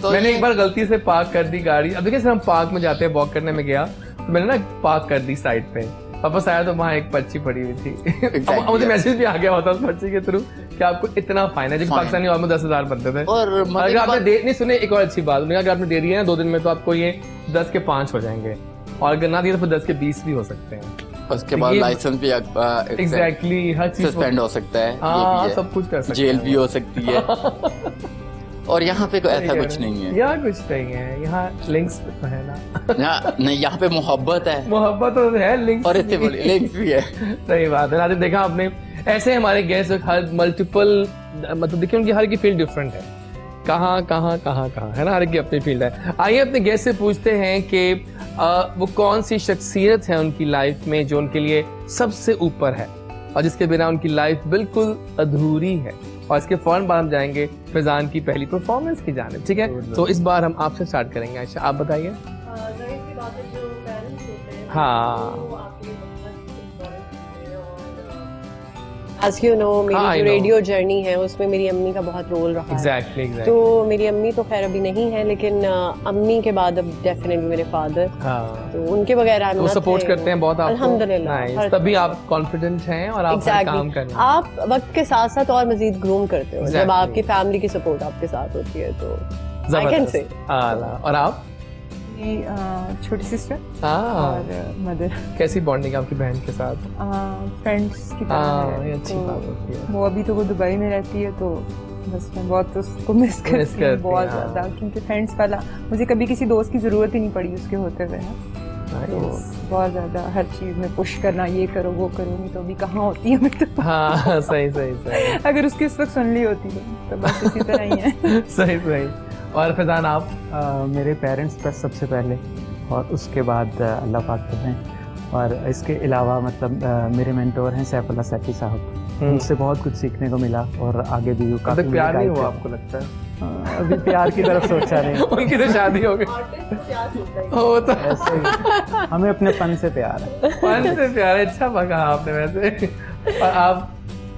तो मैंने एक बार गलती से पार्क कर दी गाड़ी। अब देखिए, हम पार्क में जाते हैं, वॉक करने में गया तो मैंने ना पार्क कर दी साइड पे। वापस आया तो वहाँ एक पर्ची पड़ी हुई थी। मुझे मैसेज भी आ गया होता उस पर्ची के थ्रू कि आपको इतना फाइन है। जब पाकिस्तानी ऑलमोस्ट 10,000 बनते थे। और अगर आपने दे नहीं सुने, एक और अच्छी बात, अगर आपने दे दिया है 2 दिन में, तो आपको ये 10 के 5 हो जाएंगे, और अगर ना दिए तो फिर 10 के 20 भी हो सकते हैं। उसके बाद लाइसेंस भी एग्जैक्टली हर चीज सस्पेंड हो सकता है। हाँ, सब कुछ कर सकते हैं, जेल भी हो सकती है। और यहाँ पे ऐसा कुछ नहीं है। यहाँ कुछ नहीं है, यहाँ लिंक्स तो है ना। नहीं, यहाँ पे मोहब्बत है। मोहब्बत तो है, लिंक्स और इससे बड़ी लिंक्स भी है। सही बात है। नाज़िर, देखा आपने, ऐसे हमारे गेस्ट हर मल्टीपल, मतलब देखिए उनकी हर की फील्ड डिफरेंट है। कहाँ है ना, हर की अपनी फील्ड है। आइए अपने गेस्ट से पूछते हैं कि वो कौन सी शख्सियत है उनकी लाइफ में जो उनके लिए सबसे ऊपर है और जिसके बिना उनकी लाइफ बिल्कुल अधूरी है। और इसके फौरन बाद हम जाएंगे फैजान की पहली परफॉर्मेंस की जानिब। ठीक है, तो इस बार हम आपसे स्टार्ट करेंगे। आयशा, आप बताइए। हाँ, As you know, मेरी जो रेडियो जर्नी है उसमें मेरी अम्मी का बहुत रोल रहा है। Exactly. तो मेरी अम्मी तो खैर अभी नहीं है, लेकिन अम्मी के बाद अब डेफिनेटली मेरे फादर। हाँ, तो उनके बगैर वो सपोर्ट करते हैं बहुत आपको। अल्हम्दुलिल्लाह। तभी आप कॉन्फिडेंट हैं और आप काम कर रहे हैं। आप वक्त के साथ साथ और मजीद ग्रूम करते हो जब आपकी फैमिली की सपोर्ट आपके साथ होती है, तो I can say। और आप? छोटी सिस्टर और मदर। कैसी बॉन्डिंग आपकी बहन के साथ? फ्रेंड्स की तरह है। अच्छी बात होती है। वो अभी तो वो दुबई में रहती है, तो बस मैं बहुत उसको मिस करती हूँ बहुत ज़्यादा, क्योंकि फ्रेंड्स वाला मुझे कभी किसी दोस्त की ज़रूरत ही नहीं पड़ी उसके होते हुए ना। तो बहुत ज़्यादा हर चीज़ में पुश करना, ये करो वो करो, नहीं तो अभी कहाँ होती है मैं तो। हाँ, सही। अगर उसकी उस वक्त सुन ली होती तो बस इसी तरह ही है। सही। और फैजान आप? मेरे पेरेंट्स पर सबसे पहले, और उसके बाद अल्लाह पाक हैं। और इसके अलावा मतलब मेरे मेंटोर हैं सैफुल्लाह सैफी साहब। उनसे बहुत कुछ सीखने को मिला और आगे भी काफी प्यार नहीं हुआ आपको लगता है? अभी प्यार की तरफ सोचा नहीं। उनकी तो शादी हो गई। तो ऐसे ही हमें अपने फन से प्यार है। फन से प्यार है, अच्छा कहा आपने वैसे। और आप?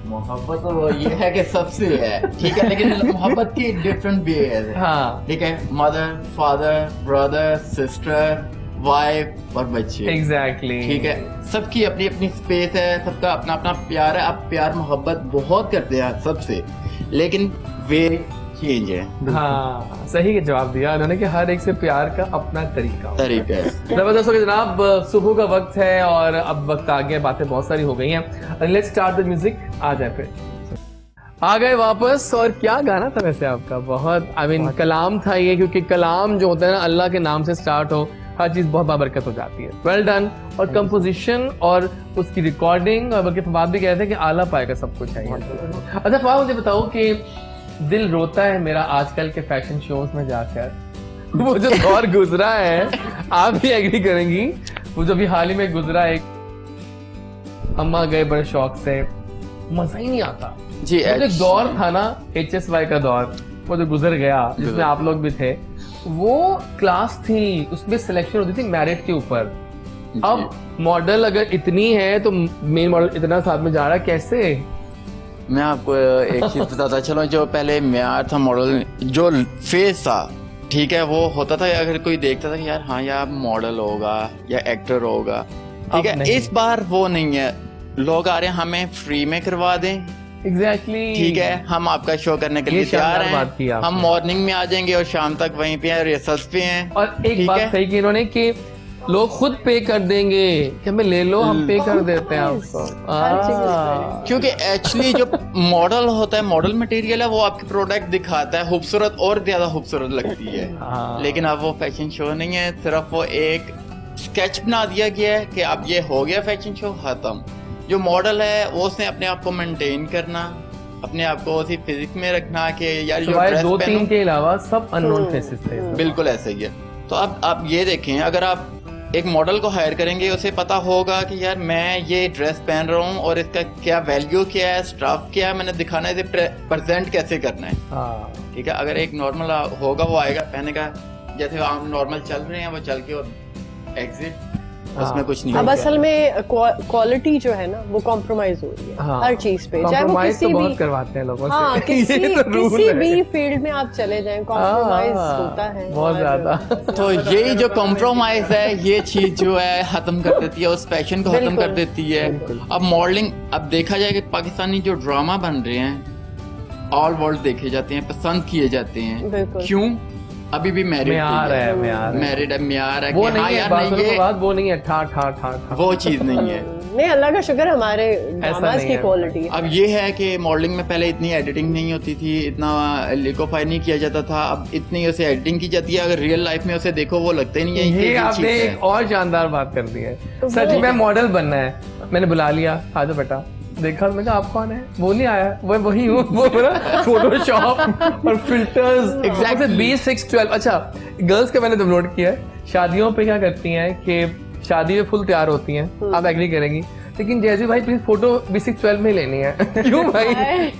मोहब्बत तो ये है कि सबसे है, ठीक है, लेकिन मोहब्बत की डिफरेंट वे है। हाँ, ठीक है, mother, father, brother, sister, wife और बच्चे। एग्जैक्टली। ठीक है, सबकी अपनी अपनी स्पेस है, सबका अपना अपना प्यार है। आप प्यार मोहब्बत बहुत करते हैं सबसे, लेकिन वे चेंज है। हाँ, सही जवाब दिया उन्होंने कि हर एक से प्यार का अपना तरीका है। जबरदस्त हो गया जनाब, सुबह का वक्त है और अब वक्त आ गया, बातें बहुत सारी हो गई हैं। Let's start the music. आ जाए फिर आ गए वापस। और क्या गाना था वैसे आपका? बहुत कलाम था ये, क्योंकि कलाम जो होता है ना, अल्लाह के नाम से स्टार्ट हो, हर चीज बहुत बाबरकत हो जाती है। Well done. और कंपोजिशन और उसकी रिकॉर्डिंग, और बल्कि फवाद भी कहते हैं कि आला पाएगा सब कुछ है। अच्छा फवाद, मुझे बताओ कि दिल रोता है मेरा आजकल के फैशन शोज में जाकर, वो जो दौर गुजरा है, आप भी एग्री करेंगी, वो जो भी हाल ही में गुजरा, एक अम्मा गए बड़े शौक से, मजा ही नहीं आता जी। एक दौर था ना HSY का दौर, वो जो गुजर गया, जिसमें आप लोग भी थे, वो क्लास थी, उसमें सिलेक्शन होती थी मेरिट के ऊपर। अब मॉडल अगर इतनी है तो मेन मॉडल इतना साथ में जा रहा है, कैसे? मैं आपको एक चीज बताता चलो, जो पहले म्यार था मॉडल, जो फेस था, ठीक है, वो होता था अगर कोई देखता था कि यार हाँ यार मॉडल होगा या एक्टर होगा, ठीक है। इस बार वो नहीं है, लोग आ रहे हैं हमें फ्री में करवा दें, एग्जैक्टली ठीक है, हम आपका शो करने के लिए तैयार हैं, हम मॉर्निंग में आ जाएंगे और शाम तक वहीं पे हैं, रिहर्सल्स पे हैं। और एक बात सही की इन्होंने कि लोग खुद पे कर देंगे कि हमें ले लो, हम पे कर देते हैं आपको। क्योंकि एक्चुअली जो मॉडल होता है, मॉडल मटेरियल है, वो आपके प्रोडक्ट दिखाता है खूबसूरत, और ज्यादा खूबसूरत लगती है। लेकिन अब वो फैशन शो नहीं है, सिर्फ वो एक स्केच बना दिया गया है कि अब ये हो गया फैशन शो, खत्म। जो मॉडल है वो उसने अपने आप को मेंटेन करना, अपने आप को उसी फिजिक्स में रखना कि यार जो ड्रेस 2-3 के अलावा सब अननोन फेसेस थे। बिल्कुल ऐसा ही है। तो अब आप ये देखें, अगर आप एक मॉडल को हायर करेंगे, उसे पता होगा कि यार मैं ये ड्रेस पहन रहा हूँ और इसका क्या वैल्यू क्या है, स्टाफ क्या है, मैंने दिखाना है, इसे प्रेजेंट कैसे करना है, ठीक है। अगर एक नॉर्मल होगा, वो आएगा पहने का, जैसे आप नॉर्मल चल रहे हैं वो चल के और एग्जिट, उसमें कुछ नहीं। अब असल में क्वालिटी जो है ना वो कॉम्प्रोमाइज हो रही है हर चीज पे, चाहे वो किसी भी बहुत करवाते हैं लोगों से। किसी भी फील्ड में आप चले जाएं, कॉम्प्रोमाइज होता है बहुत ज्यादा। तो यही जो कॉम्प्रोमाइज है, ये चीज जो है खत्म कर देती है, उस पैशन को खत्म कर देती है। अब मॉडलिंग, अब देखा जाए कि पाकिस्तानी जो ड्रामा बन रहे हैं ऑल वर्ल्ड देखे जाते हैं, पसंद किए जाते हैं, क्यों? अभी भी मैरिड है, म्यार है, वो नहीं है, यार नहीं, ये बात वो नहीं है, ठा वो चीज नहीं है। नहीं, अल्लाह का शुक्र हमारे ड्रामास की क्वालिटी है। अब ये है कि मॉडलिंग में पहले इतनी एडिटिंग नहीं होती थी, इतना लिकोफाई नहीं किया जाता था, अब इतनी उसे एडिटिंग की जाती है। अगर रियल लाइफ में उसे देखो वो लगता ही नहीं है। ये आपने एक और शानदार बात कर दी है, सच में मॉडल बनना है, मैंने बुला लिया, आ जाओ बेटा, देखा, मैं कहा आप कौन है, वो नहीं आया, वो वही हूँ, वो मेरा फोटोशॉप और फिल्टर्स एग्जैक्टली 20, 6, 12। अच्छा, गर्ल्स का मैंने जब नोट किया है, शादियों पे क्या करती हैं कि शादी में फुल तैयार होती हैं, आप एग्री करेंगी, लेकिन जैसे भाई प्लीज फोटो B612 में लेनी है। क्यों भाई?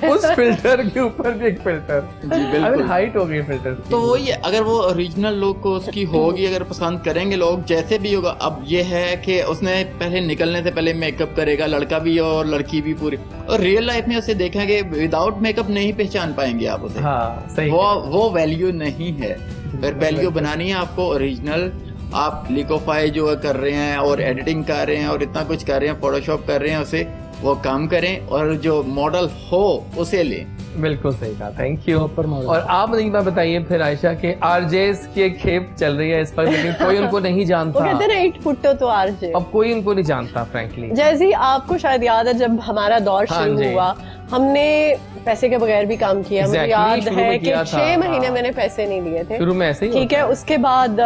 उस फिल्टर के ऊपर भी एक फिल्टर, जी बिल्कुल हाइट हो गई फिल्टर। तो वही है, अगर वो ओरिजिनल लुक को उसकी होगी, अगर पसंद करेंगे लोग, जैसे भी होगा। अब ये है कि उसने पहले निकलने से पहले मेकअप करेगा, लड़का भी और लड़की भी पूरी, और रियल लाइफ में उसे देखेंगे विदाउट मेकअप नहीं पहचान पाएंगे आप उसे। हाँ, सही। वो वैल्यू नहीं है। अगर वैल्यू बनानी है आपको ओरिजिनल, आप लिकोफाई जो कर रहे हैं और एडिटिंग कर रहे हैं और इतना कुछ कर रहे हैं, फोटोशॉप कर रहे हैं, उसे वो काम करें और जो मॉडल हो उसे लें। बिल्कुल सही कहा, थैंक यू। और आप मुझे बात बताइए फिर आयशा के आरजेस की एक खेप चल रही है इस पर, लेकिन कोई उनको नहीं जानता। वो कहते हैं ना 8 फुट तो आरजे, अब कोई उनको नहीं जानता फ्रैंकली। जैसे आपको शायद याद है जब हमारा दौर शुरू हुआ, हमने पैसे के बगैर भी काम किया। मुझे याद है कि 6 महीने मैंने पैसे नहीं लिए थे शुरू में, ऐसे ही ठीक है। उसके बाद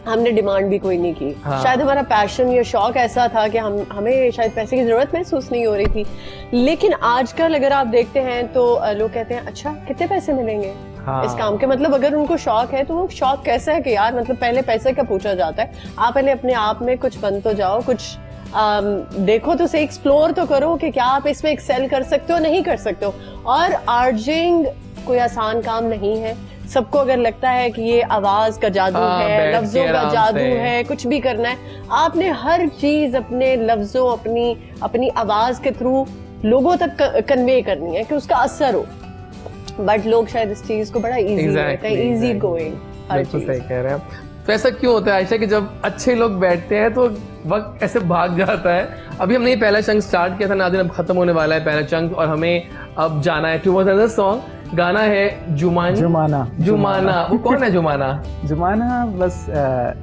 हमने डिमांड भी कोई नहीं की। शायद हमारा पैशन या शौक ऐसा था कि हमें शायद पैसे की जरूरत महसूस नहीं हो रही थी। लेकिन आजकल अगर आप देखते हैं तो लोग कहते हैं अच्छा कितने पैसे मिलेंगे इस काम के। मतलब अगर उनको शौक है तो वो शौक कैसा है कि यार मतलब पहले पैसे का पूछा जाता है, आप पहले अपने आप में कुछ बन तो जाओ, कुछ देखो तो से एक्सप्लोर तो करो कि क्या आप इसमें एक्सेल कर सकते हो, नहीं कर सकते हो। और आर्जिंग कोई आसान काम नहीं है। सबको अगर लगता है कि ये आवाज का जादू है, लफ्जों का जादू है, कुछ भी करना है, आपने हर चीज अपने लफ्जों, अपनी आवाज के थ्रू लोगों तक कन्वे करनी है कि उसका असर हो। बट लोग शायद इस चीज को बड़ा इजी लेते हैं, इजी गोइंग। बिल्कुल सही कह रहे हैं। तो ऐसा क्यों होता है आयशा कि जब अच्छे लोग बैठते हैं तो वक्त ऐसे भाग जाता है? अभी हमने पहला चंक स्टार्ट किया था नाज़रीन, अब खत्म होने वाला है पहला चंक और हमें अब जाना है टुवर्ड्स अनदर सॉन्ग। गाना है जुमाना। वो कौन है जुमाना? जुमाना बस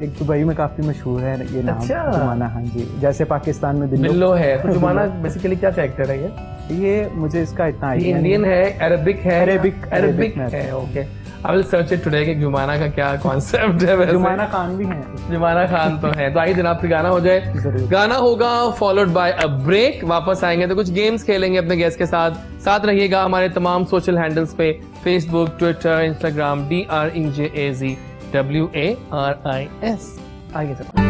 एक दुबई में काफी मशहूर है ये नाम। अच्छा। जुमाना, हाँ जी, जैसे पाकिस्तान में बिल्लो है। तो जुमाना बेसिकली क्या कैरेक्टर है ये मुझे इसका इतना आइडिया। इंडियन है, अरबिक है। Okay, I will search it today कि जुमाना का क्या कॉन्सेप्ट है। वैसे जुमाना खान भी है। जुमाना खान तो है। तो आइए जनाब फिर गाना हो जाए। गाना होगा फॉलोड बाय अ ब्रेक। वापस आएंगे तो कुछ गेम्स खेलेंगे अपने गेस्ट के साथ रहिएगा हमारे तमाम सोशल हैंडल्स पे, फेसबुक, ट्विटर, इंस्टाग्राम, DREJAZWARIS। आइए जनाब।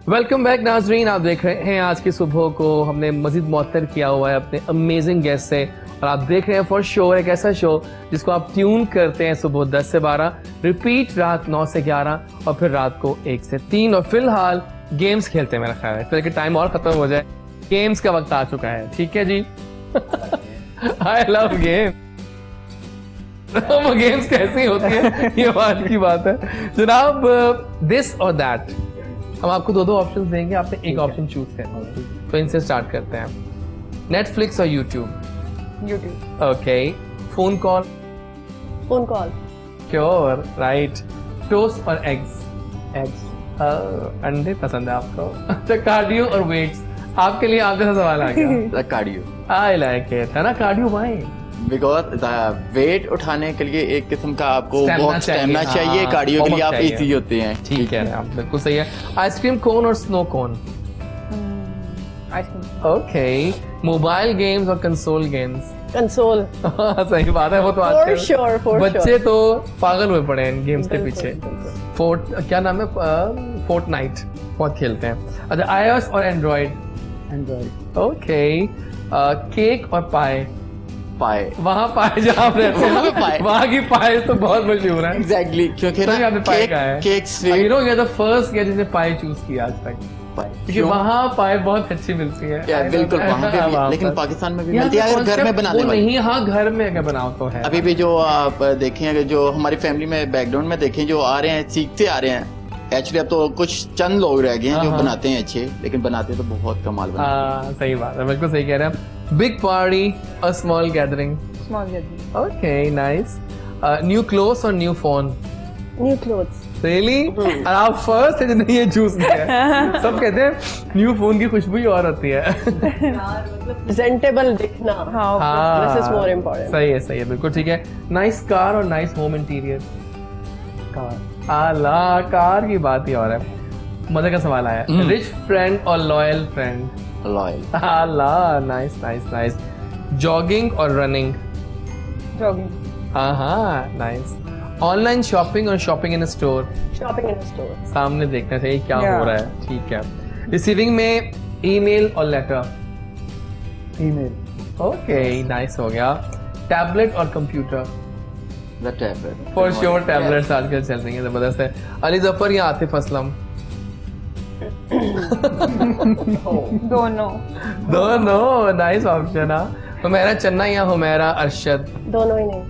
वेलकम बैक नाजरीन, आप देख रहे हैं आज की सुबह को हमने मजीद मुअत्तर किया हुआ है अपने अमेजिंग गेस्ट से, और आप देख रहे हैं फॉर श्योर एक ऐसा शो जिसको आप ट्यून करते हैं सुबह 10 से 12, रिपीट रात 9 से 11 और फिर रात को 1 से 3, और फिलहाल गेम्स खेलते हैं। मेरा ख्याल है फिर टाइम और खत्म हो जाए, गेम्स का वक्त आ चुका है। ठीक है जी। I love game. वो गेम्स कैसी होती है ये बात की बात है जनाब। दिस और दैट, हम आपको दो ऑप्शंस देंगे, आपने एक ऑप्शन चूज करना है। तो इनसे स्टार्ट करते हैं। नेटफ्लिक्स और YouTube? YouTube. Okay. Phone call? Phone call. Sure, right. Toast और एग्स? एग्स। अंडे पसंद है आपको। अच्छा, कार्डियो और वेट्स? आपके लिए आप जैसा सवाल आ गया। कार्डियो। आई लाइक इट, है ना? कार्डियो भाई, बिकॉज वेट उठाने के लिए एक किस्म का आपको बहुत स्टेमिना चाहिए, हाँ, कार्डियो के लिए आप इजी होते हैं। ठीक है, आप बिल्कुल सही है। आइसक्रीम कोन और स्नो कोन? आइसक्रीम। ओके। मोबाइल गेम्स और कंसोल गेम्स? कंसोल। सही बात है, वो तो आजकल for बच्चे तो पागल हुए पड़े हैं इन गेम्स के पीछे। बिल्कुल। क्या नाम है? फोर्टनाइट बहुत खेलते हैं। अच्छा, iOS और एंड्रॉइड? एंड्रॉइड। ओके। केक और पाए? पाए। वहाँ पाए जहाँ आप रहते हैं वहाँ की पाए तो बहुत मशहूर है। एग्जैक्टली, क्योंकि ना आपने पाए का है। केक यू नो ये द फर्स्ट है जिसने पाए चूज किया आज तक, क्योंकि वहाँ पाए बहुत अच्छी मिलती है। बिल्कुल, वहाँ पे भी, लेकिन पाकिस्तान में भी मिलती है अगर घर में बनाने वाली। नहीं, हाँ घर में अगर बनाओ तो है। अभी भी जो आप देखें, जो हमारी फैमिली में बैकग्राउंड में देखें, जो आ रहे हैं सीखते आ रहे हैं। एक्चुअली अब तो कुछ चंद लोग रह गए हैं जो बनाते हैं अच्छे, लेकिन बनाते तो बहुत कमाल बनाते हैं। सही बात है, बिल्कुल सही कह रहे हैं। बिग पार्टी और small gathering? Small gathering. Okay, nice. New clothes और new phone? New clothes. Really? और आप फर्स्ट है जिन्होंने ये चूज किया। सब कहते हैं न्यू फोन की खुशबू ही और होती है। प्रेजेंटेबल दिखना, दिस इज मोर इम्पोर्टेंट। सही है, बिल्कुल ठीक है। नाइस कार और नाइस होम इंटीरियर? कार। आला, कार की बात ही और है। मजे का सवाल आया। रिच फ्रेंड और लॉयल फ्रेंड? लॉयल। आला, नाइस। जॉगिंग और रनिंग? जॉगिंग। हाँ, नाइस। ऑनलाइन शॉपिंग और शॉपिंग इन स्टोर? शॉपिंग इन स्टोर। सामने देखना चाहिए क्या हो रहा है। ठीक है। रिसीविंग में ईमेल और लेटर? ईमेल। ओके, नाइस हो गया। टैबलेट और computer? The tablet. For sure tablets आजकल चल रही है, जबरदस्त है। अली जफर या आतिफ असलम? दोनों, नाइस ऑप्शन। हुमैरा चन्ना या हुमैरा अरशद? दोनों ही नहीं।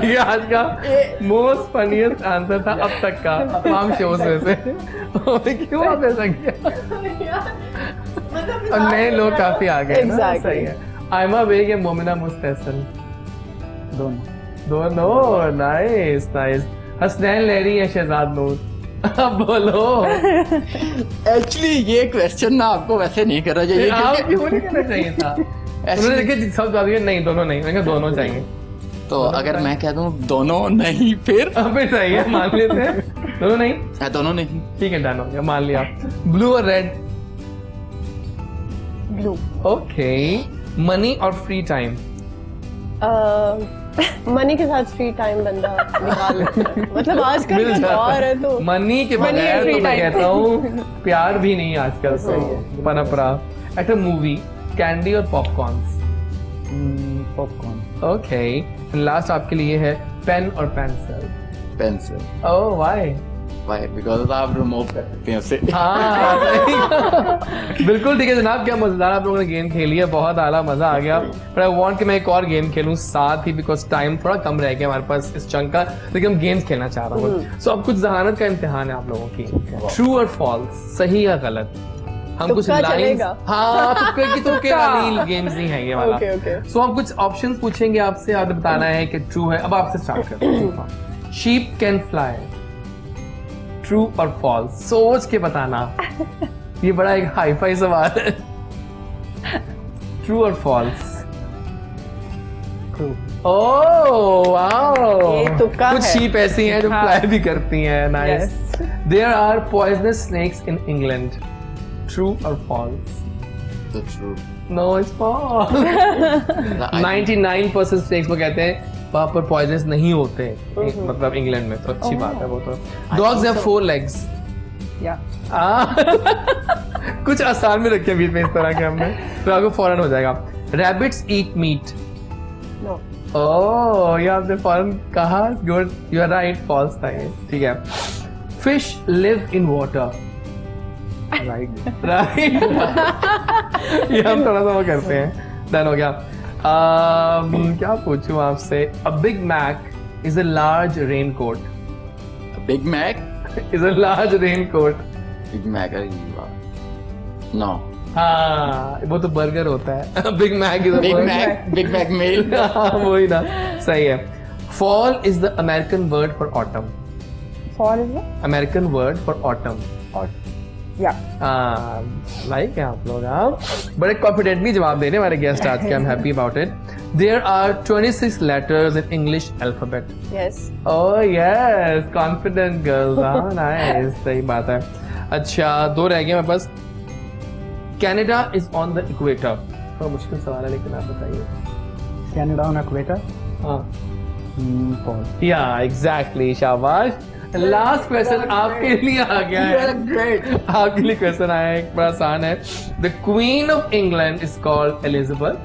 ये आज का मोस्ट फनीएस्ट आंसर था अब तक का तमाम शोज में से। क्यों आप ऐसा किया? और नए लोग काफी आ गए ना। सही है। आयमा बेग या मोमिना मुस्तहसन? दोनों, नाइस। हसनैन लहरी या शहजाद नूर? बोलो। एक्चुअली ये क्वेश्चन ना आपको वैसे नहीं करना चाहिए। आप क्यों नहीं करना चाहिए था? उन्होंने देखिए सब जवाब दिया नहीं, दोनों नहीं। मैंने कहा दोनों चाहिए। तो अगर मैं कह दूं दोनों नहीं, फिर सही है, मान लेते हैं। दोनों नहीं? दोनों नहीं। ठीक है, डन हो गया, मान लिया। ब्लू और रेड? ब्लू। ओके। मनी और फ्री टाइम? मनी के साथ फ्री टाइम बंदा निकाल लेता है। मतलब आजकल का दौर है तो मनी के बगैर तो मैं कहता हूँ प्यार भी नहीं आजकल से पनप रहा। एट अ मूवी, कैंडी और पॉपकॉर्न्स? पॉपकॉर्न। ओके। लास्ट आपके लिए है पेन और pencil? Pencil. Oh, why? Because आप रिमूव कर सकते हैं उसे। हाँ, बिल्कुल ठीक है जनाब। क्या मजेदार आप लोगों ने गेम खेली है, बहुत आला मजा आ गया। पर आई वांट कि मैं एक और गेम खेलूं साथ ही, बिकॉज टाइम थोड़ा कम रह गया हमारे पास इस चंक का, लेकिन हम गेम्स खेलना चाह रहा हूँ। सो अब कुछ जहानत का इम्तिहान है आप लोगों की। ट्रू और फॉल्स, सही या गलत? हम कुछ लाइंस, तुक्के वाली गेम्स नहीं है ये वाला। सो हम कुछ ऑप्शंस पूछेंगे आपसे, आपने बताना है कि ट्रू है। अब आपसे स्टार्ट करते हैं। Sheep can fly? ट्रू और फॉल्स? सोच के बताना। ये बड़ा एक हाई फाई सवाल है। ट्रू और फॉल्स? ट्रू। ओह वाओ, ये तुक्का कुछ है। शीप ऐसी हैं जो फ्लाई भी करती हैं। Nice. There are poisonous snakes in England? True और false? True. No, it's false. 99% snakes को कहते हैं वहाँ पर पॉइजनस नहीं होते मतलब इंग्लैंड में, तो अच्छी बात है वो तो। Dogs have 4 legs। कुछ आसान में रखे बीच में इस तरह के हमने, तो आपको फौरन हो जाएगा। Rabbits eat meat. ओह ये आपने फौरन कहा, good, you are right, false था ये, ठीक है। Fish live in water. Right right, ये हम थोड़ा सा वो करते हैं। डन हो गया। क्या पूछूं आपसे? A big Mac is a large raincoat. Big Mac is a large raincoat. Big Mac no, हाँ वो तो बर्गर होता है। Big Mac is big Mac meal. वही ना, सही है। Fall is the American word for autumn. Fall is American word for autumn. Like है आप लोग, बड़े कॉन्फिडेंटली जवाब दे रहे हमारे गेस्ट आज के। I am happy about it. There are 26 letters in English alphabet. Yes. Oh yes, confident girls. Nice, सही बात है। अच्छा 2 रह गए मेरे पास। Canada is on the equator. थोड़ा मुश्किल सवाल है लेकिन आप बताइए। Canada on equator? हाँ। Paul. Yeah, exactly. शाबाश। लास्ट क्वेश्चन आपके लिए आ गया है। ग्रेट। आपके लिए क्वेश्चन आया है, एक बड़ा आसान है। The queen of England is called Elizabeth.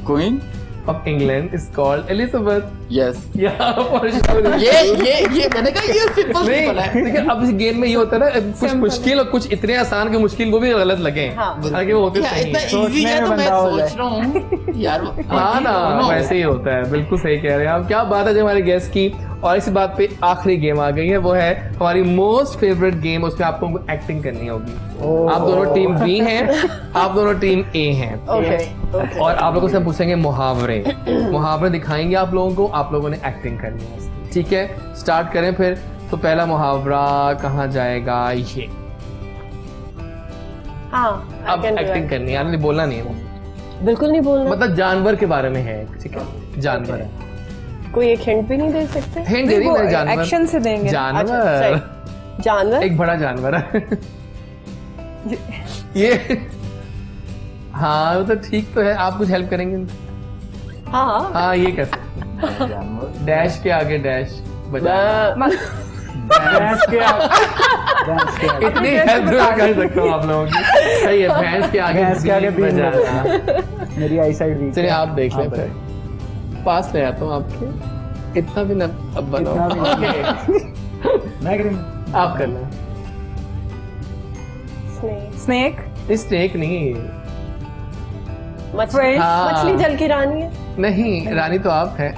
Queen of England is called Elizabeth. Yes. ये मैंने कहा ये सिंपल है। देखिए अब इस गेम में ये होता है ना, कुछ मुश्किल और कुछ इतने आसान के मुश्किल वो भी गलत लगे, हालांकि वो होते सही इतना इजी है तो मैं सोच रहा हूँ यार। हाँ ना, वैसे ही होता है, बिल्कुल सही कह रहे हैं आप। क्या बात है जो हमारे गेस्ट की। और इसी बात पे आखिरी गेम आ गई है, वो है हमारी मोस्ट फेवरेट गेम। उसमें आपको एक्टिंग करनी होगी। आप दोनों टीम बी हैं, आप दोनों टीम ए हैं। और आप लोगों से हम पूछेंगे मुहावरे दिखाएंगे आप लोगों को, आप लोगों ने एक्टिंग करनी है, ठीक है? स्टार्ट करें फिर। तो पहला मुहावरा कहाँ जाएगा? ये अब एक्टिंग करनी है, नहीं बोलना नहीं है, बिल्कुल नहीं बोलना। मतलब जानवर के बारे में है, ठीक है? जानवर है। कोई एक हिंट भी नहीं दे सकते? हिंट दे रही, जानवर एक्शन से देंगे। जानवर, जानवर एक बड़ा जानवर है। ये हाँ वो तो ठीक तो है, आप कुछ हेल्प करेंगे? हाँ ये कैसे? डैश के आगे डैश बजा। भैंस के आगे इतनी हेल्प जो कर सकता हूँ आप लोगों की। सही है, भैंस के आगे बजा। मेरी आई साइड वीक है। चलिए आप देख लें फिर। पास ले आता हूँ आपके, इतना भी ना अब बनाओ। आप करना। स्नेक। स्नेक नहीं, मछली जल की रानी है। नहीं, रानी तो आप हैं।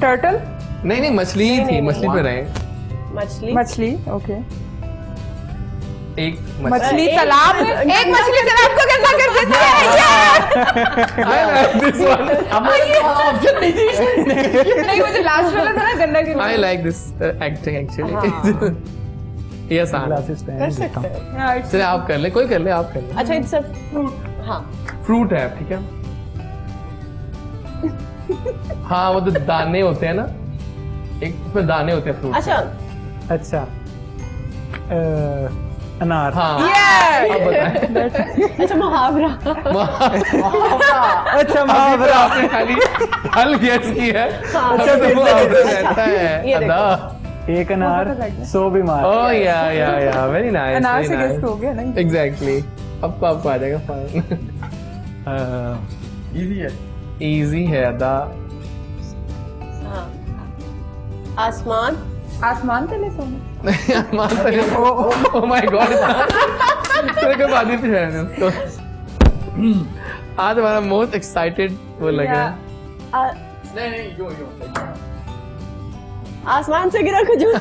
टर्टल। नहीं मछली ही थी, मछली पे रहे। मछली ओके। एक मछली तालाब में, एक मछली तालाब को गंदा कर देती है। नहीं मुझे लास्ट वाला था ना गंदा कर। I like this acting actually. ये आसान कर सकते हैं। चलिए आप कर ले, कोई कर ले, आप कर ले। अच्छा इट्स अ फ्रूट। हाँ फ्रूट है, ठीक है। हाँ वो तो दाने होते हैं ना, एक उसमें दाने होते हैं फ्रूट। अच्छा अनार। हाँ अब बताएं। अच्छा मुहावरा। अच्छा मुहावरा। आपने खाली हल गेस की है। अच्छा तो मुहावरा रहता है। अदा एक अनार 100 बीमार। ओह या वेरी नाइस। अनार से गेस हो गया ना। एग्जैक्टली। अब तो आपको आ जाएगा फन। इजी है अदा। आसमान तले सोना। आसमान तले। Oh my God. तेरे को बात ही पहचाने उसको। आज हमारा मोस्ट एक्साइटेड वो लग रहा है। नहीं यो आसमान से गिरा खजूर।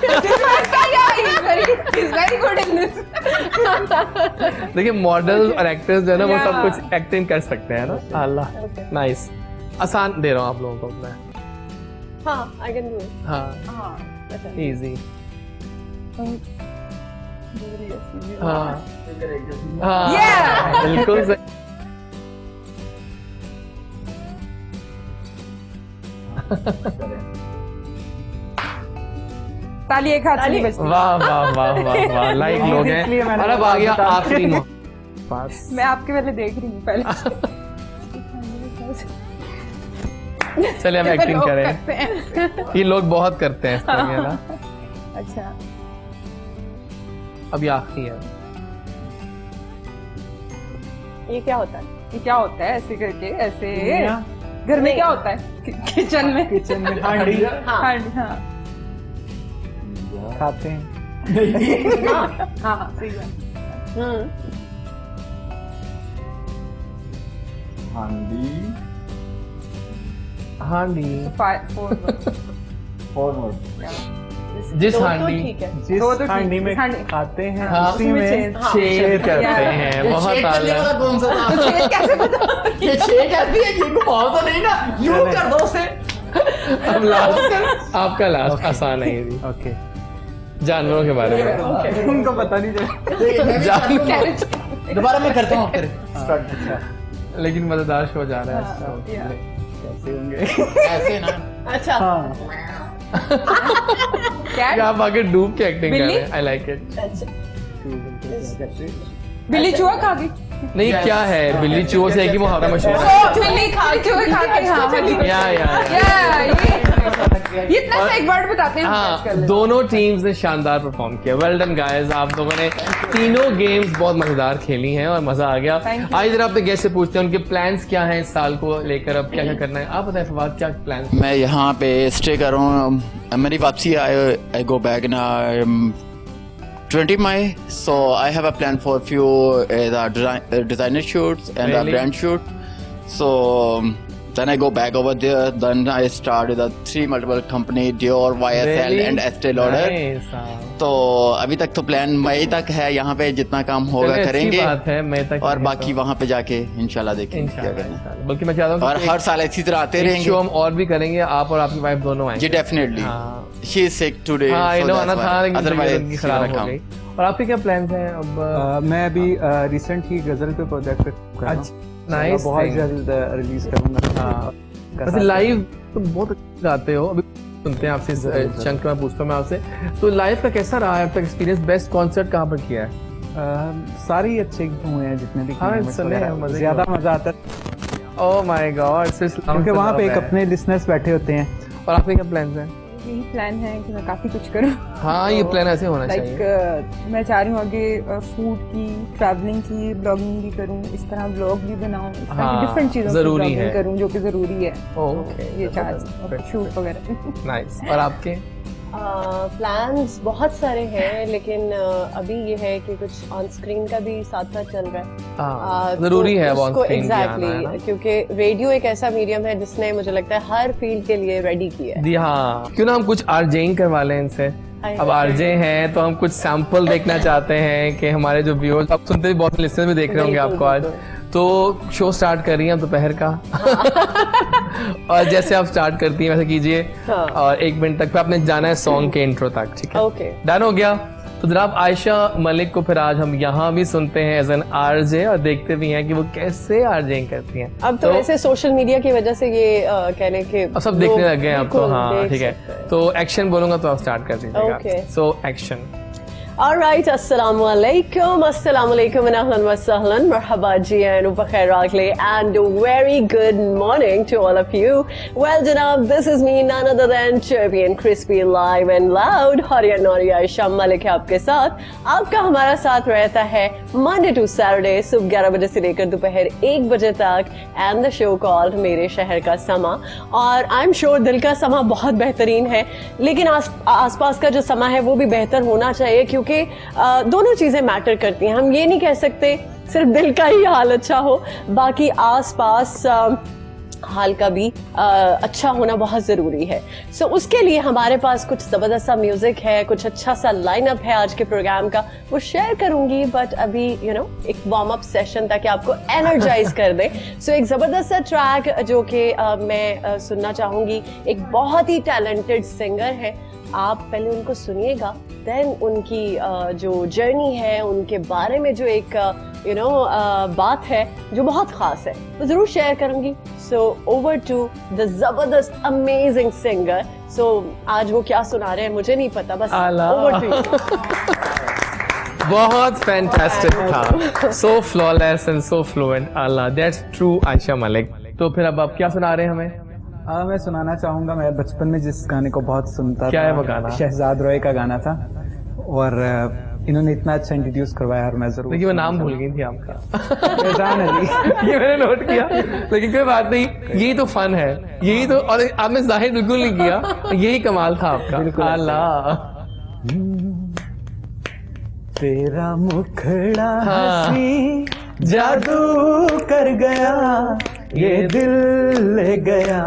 देखिए मॉडल्स और एक्टर्स जो है ना वो सब कुछ एक्टिंग कर सकते हैं ना। अल्लाह नाइस। आसान दे रहा हूँ आप लोगों को मैं। हाँ आई कैन डू इट। हाँ इजी। हाँ हाँ बिल्कुल सही। ताली एक हाथ से नहीं बजती। वाह वाह वाह वाह वाह, लाइक लोग हैं। और अब आ गया आखिरी पास मैं आपके पहले देख रही हूँ पहले। चलिए हम एक्टिंग करें। ये लोग बहुत करते हैं इस तरह के ना। अच्छा अब ये आखिरी है। ये क्या होता है? ये क्या होता है ऐसे करके ऐसे घर में क्या होता है? किचन में हांडी। हांडी हाँ खाते हैं। हाँ सही बात। हांडी हांडी फॉरवर्ड जिस हांडी जिस हांडी में खाते हैं उसी में शेर करते हैं। बहुत आला। कौन सा था? कैसे पता? ये शेक ऐसी है कि घुमाओ तो नहीं ना, यूं कर दो उसे। अब लास्ट आपका लास्ट आसान है ये भी। ओके जानवरों के बारे में। उनको पता नहीं चला। दोबारा मैं करता हूँ फिर। लेकिन मजेदार शो जा रहा है। कैसे होंगे ऐसे ना। अच्छा क्या आप आगे डूब के एक्टिंग कर रहे हैं। I like it. बिल्ली चूहा खा गई। नहीं क्या है बिल्ली चूहों से एक ही मुहावरा मशहूर है। बिल्ली चूहे खा के हाँ ये इतना सा एक वर्ड बताते हैं। हाँ दोनों टीम्स ने शानदार परफॉर्म किया। Well done guys. आप लोगों ने तीनों गेम्स बहुत मजेदार खेली हैं और मजा आ गया। आज जरा अपने गेस्ट से पूछते हैं उनके प्लान्स क्या हैं इस साल को लेकर। अब क्या क्या करना है आप बताएं फवाद, क्या प्लान्स? मैं यहाँ पे स्टे कर रहा हूँ। मेरी वापसी आई गो बैक ना 20 May, so I have a plan for few designer shoots and a brand shoot. So then I go back over there. Then I started a 3 multiple company, Dior, YSL and Estee Lauder. तो अभी तक तो plan मई तक है। यहाँ पे जितना काम होगा करेंगे। बात है मई तक। और बाकी वहाँ पे जाके इंशाल्लाह देखेंगे क्या करना है। बल्कि मैं चाहता हूँ और हर साल इसी तरह आते रहेंगे। शो हम और भी करेंगे। आप और आपकी वाइफ दोनों आएंगे। जी definitely. She is sick today. हाँ I know, आना था लेकिन अदरवाइज उनकी खराब हो गई। और आपके क्या प्लान्स हैं अब? मैं अभी रिसेंट ही गजल पे प्रोजेक्ट कर रहा हूँ। नाइस। बहुत जल्द रिलीज करूंगा। वैसे लाइव तो बहुत गाते हो। अभी सुनते हैं आपसे चंक में पूछता हूँ मैं आपसे। तो लाइव का कैसा रहा है अब तक एक्सपीरियंस? बेस्ट कॉन्सर्ट कहाँ पर किया है? सारे ही अच्छे हुए हैं जितने भी। हाँ ज्यादा मजा आता है। Oh my God. क्योंकि वहाँ पे एक अपने लिसनर्स बैठे होते हैं। और आपके क्या प्लान्स हैं? यही प्लान है कि मैं काफी कुछ करूँ। हाँ ये प्लान ऐसे होना चाहिए। मैं चाह रही हूँ आगे फूड की, ट्रैवलिंग की ब्लॉगिंग भी करूँ, इस तरह ब्लॉग भी बनाऊँ, डिफरेंट चीजों की ब्लॉगिंग करूँ जो कि जरूरी है। ये चाह शूट वगैरह। नाइस। और आपके प्लान्स बहुत सारे हैं लेकिन अभी ये है कि कुछ ऑन स्क्रीन का भी साथ साथ चल रहा है। जरूरी है ऑन स्क्रीन एग्जैक्टली क्योंकि रेडियो एक ऐसा मीडियम है जिसने मुझे लगता है हर फील्ड के लिए रेडी किया है। जी हाँ। क्यों ना हम कुछ आरजेइंग करवा लें इनसे। अब आरजे हैं तो हम कुछ सैंपल देखना चाहते हैं कि हमारे जो व्यूअर्स अब सुनते भी बहुत लिसनर भी देख रहे होंगे आपको आज। तो शो स्टार्ट कर रही हैं दोपहर का। और जैसे आप स्टार्ट करती हैं वैसे कीजिए। और 1 मिनट तक फिर आपने जाना है सॉन्ग के इंट्रो तक। ठीक है ओके डन हो गया। तो जनाब आयशा मलिक को फिर आज हम यहाँ भी सुनते हैं एज एन आरजे और देखते भी हैं कि वो कैसे आरजेइंग करती हैं। अब तो वैसे सोशल मीडिया की वजह से ये कहने के अब सब देखने लग गए हैं अब तो। हाँ ठीक है। तो एक्शन बोलूंगा तो आप स्टार्ट कर दीजिएगा। So action. Alright, assalamu alaikum and ahlan wa sahlan, marhaba ji and ubakhair ragle and a very good morning to all of you. Well janab, this is me none other than chirpy and crispy live and loud Hariya Nori Aisha Malik है आपके साथ। आपका हमारा साथ रहता है Monday to Saturday सुबह 11 बजे से लेकर दोपहर 1 बजे तक and the show called मेरे शहर का समा। और I'm sure दिल का समा बहुत बेहतरीन है लेकिन आसपास का जो समा है वो भी बेहतर होना चाहिए क्योंकि दोनों चीजें मैटर करती हैं। हम ये नहीं कह सकते सिर्फ दिल का ही हाल अच्छा हो, बाकी आसपास हाल का भी अच्छा होना बहुत ज़रूरी है। सो उसके लिए हमारे पास कुछ ज़बरदस्त सा म्यूज़िक है, कुछ अच्छा सा लाइनअप है आज के प्रोग्राम का, वो शेयर करूंगी। बट अभी एक वार्म अप सेशन ताकि आपको एनर्जाइज कर दे। सो एक ज़बरदस्त सा ट्रैक जो कि मैं सुनना चाहूँगी। एक बहुत ही टैलेंटेड सिंगर है, आप पहले उनको सुनिएगा, देन उनकी जो जर्नी है, उनके बारे में जो एक बात है जो बहुत खास है, वो जरूर शेयर करूंगी। सो ओवर टू द जबरदस्त अमेजिंग सिंगर। सो आज वो क्या सुना रहे हैं मुझे नहीं पता, बस ओवर टू। बहुत फैंटास्टिक था, सो flawless and so fluent. Allah, that's true Ayesha Malik. तो फिर अब आप क्या सुना रहे हैं हमें? मैं सुनाना चाहूँगा, मैं बचपन में जिस गाने को बहुत सुनता क्या था, है वो गाना? शहजाद रॉय का गाना था, और इन्होंने इतना अच्छा इंट्रोड्यूस करवाया, और मैं जरूर, लेकिन वो नाम भूल गई थी आपका। फैजान अली। ये मैंने नोट किया, लेकिन कोई बात नहीं, यही तो फन है, यही तो, और आपने जाहिर बिल्कुल नहीं किया, यही कमाल था आपका। अल्लाह, तेरा मुखड़ा हंसी जादू कर गया, ये दिल ले गया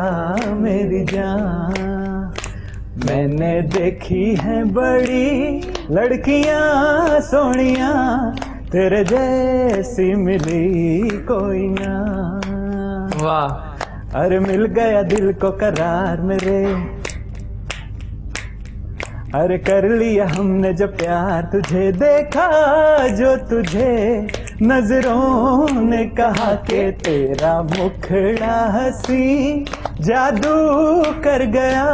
मेरी जान। मैंने देखी है बड़ी लड़कियां सोनिया, तेरे जैसी मिली कोई ना। वाह, अरे मिल गया दिल को करार मेरे, अरे कर लिया हमने जब प्यार, तुझे देखा जो तुझे नजरों ने कहा कि तेरा मुखड़ा हंसी जादू कर गया,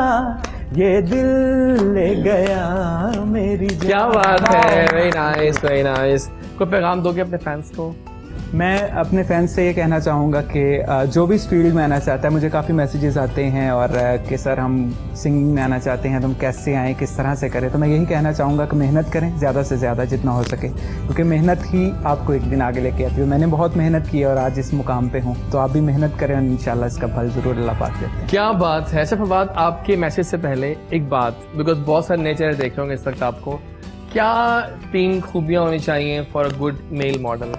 ये दिल ले गया मेरी जान। क्या बात है, वेरी नाइस वेरी नाइस। कोई पैगाम दोगे अपने फैंस को? मैं अपने फैंस से ये कहना चाहूँगा कि जो भी इस फील्ड में आना चाहता है, मुझे काफ़ी मैसेजेस आते हैं और कि सर हम सिंगिंग में आना चाहते हैं, तो हम कैसे आएँ, किस तरह से करें। तो मैं यही कहना चाहूँगा कि मेहनत करें ज़्यादा से ज़्यादा जितना हो सके, क्योंकि मेहनत ही आपको एक दिन आगे लेके आती है। मैंने बहुत मेहनत की है और आज इस मुकाम पे हूँ, तो आप भी मेहनत करें और इंशाल्लाह इसका फल ज़रूर अल्लाह पाक देते हैं। क्या बात है। सिर्फ बात आपके मैसेज से पहले एक बात, बिकॉज बहुत सारे नए चेहरे देख रहे होंगे इस वक्त आपको, क्या 3 खूबियाँ होनी चाहिए for a good male model?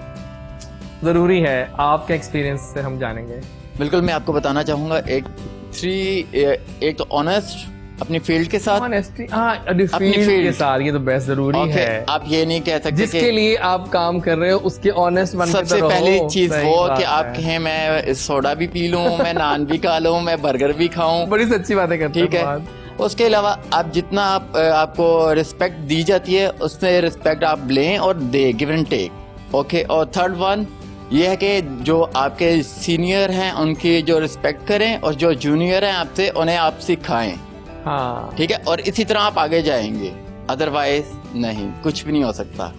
जरूरी है, आपके एक्सपीरियंस से हम जानेंगे। बिल्कुल, मैं आपको बताना चाहूँगा, एक तो ऑनेस्ट अपनी फील्ड के साथ, ऑनेस्टी, हाँ, अपनी फील्ड के साथ, ये तो बेस्ट जरूरी है। आप ये नहीं कह सकते जिसके लिए आप काम कर रहे हो उसके ऑनेस्ट बनके सबसे तो पहली रहो। चीज वो कि आप कहें मैं सोडा भी पी लूं, मैं नान भी खा लूं, मैं बर्गर भी खाऊं। बड़ी सच्ची बातें करते हैं। ठीक है, उसके अलावा आप जितना आपको रिस्पेक्ट दी जाती है, उसमें रिस्पेक्ट आप लें और दे, गिव एंड टेक। ओके, और थर्ड वन ये है कि जो आपके सीनियर हैं उनकी जो रिस्पेक्ट करें, और जो जूनियर हैं आपसे उन्हें आप सिखाएं। हाँ, ठीक है, और इसी तरह आप आगे जाएंगे, अदरवाइज नहीं, कुछ भी नहीं हो सकता।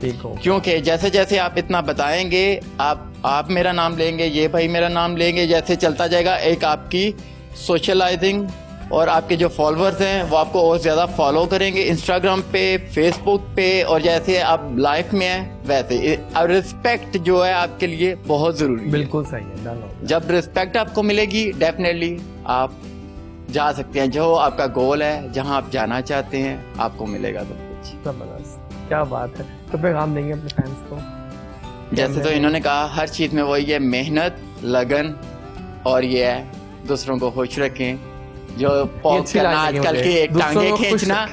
ठीक हो, क्योंकि जैसे जैसे आप इतना बताएंगे, आप मेरा नाम लेंगे, ये भाई मेरा नाम लेंगे, जैसे चलता जाएगा, एक आपकी सोशलाइजिंग, और आपके जो फॉलोअर्स हैं वो आपको और ज़्यादा फॉलो करेंगे इंस्टाग्राम पे, फेसबुक पे, और जैसे आप लाइफ में हैं वैसे। और रिस्पेक्ट जो है आपके लिए बहुत ज़रूरी है। बिल्कुल सही है, डन हो गया। जब रिस्पेक्ट आपको मिलेगी, डेफिनेटली आप जा सकते हैं, जो आपका गोल है, जहां आप जाना चाहते हैं, आपको मिलेगा सब कुछ। जबरदस्त, क्या बात है। तो पैगाम देंगे अपने फैंस को? जैसे तो इन्होंने कहा, हर चीज़ में वही है, मेहनत, लगन, और ये है दूसरों को खुश रखें। जो पॉप करना आजकल की टांगे खींचना,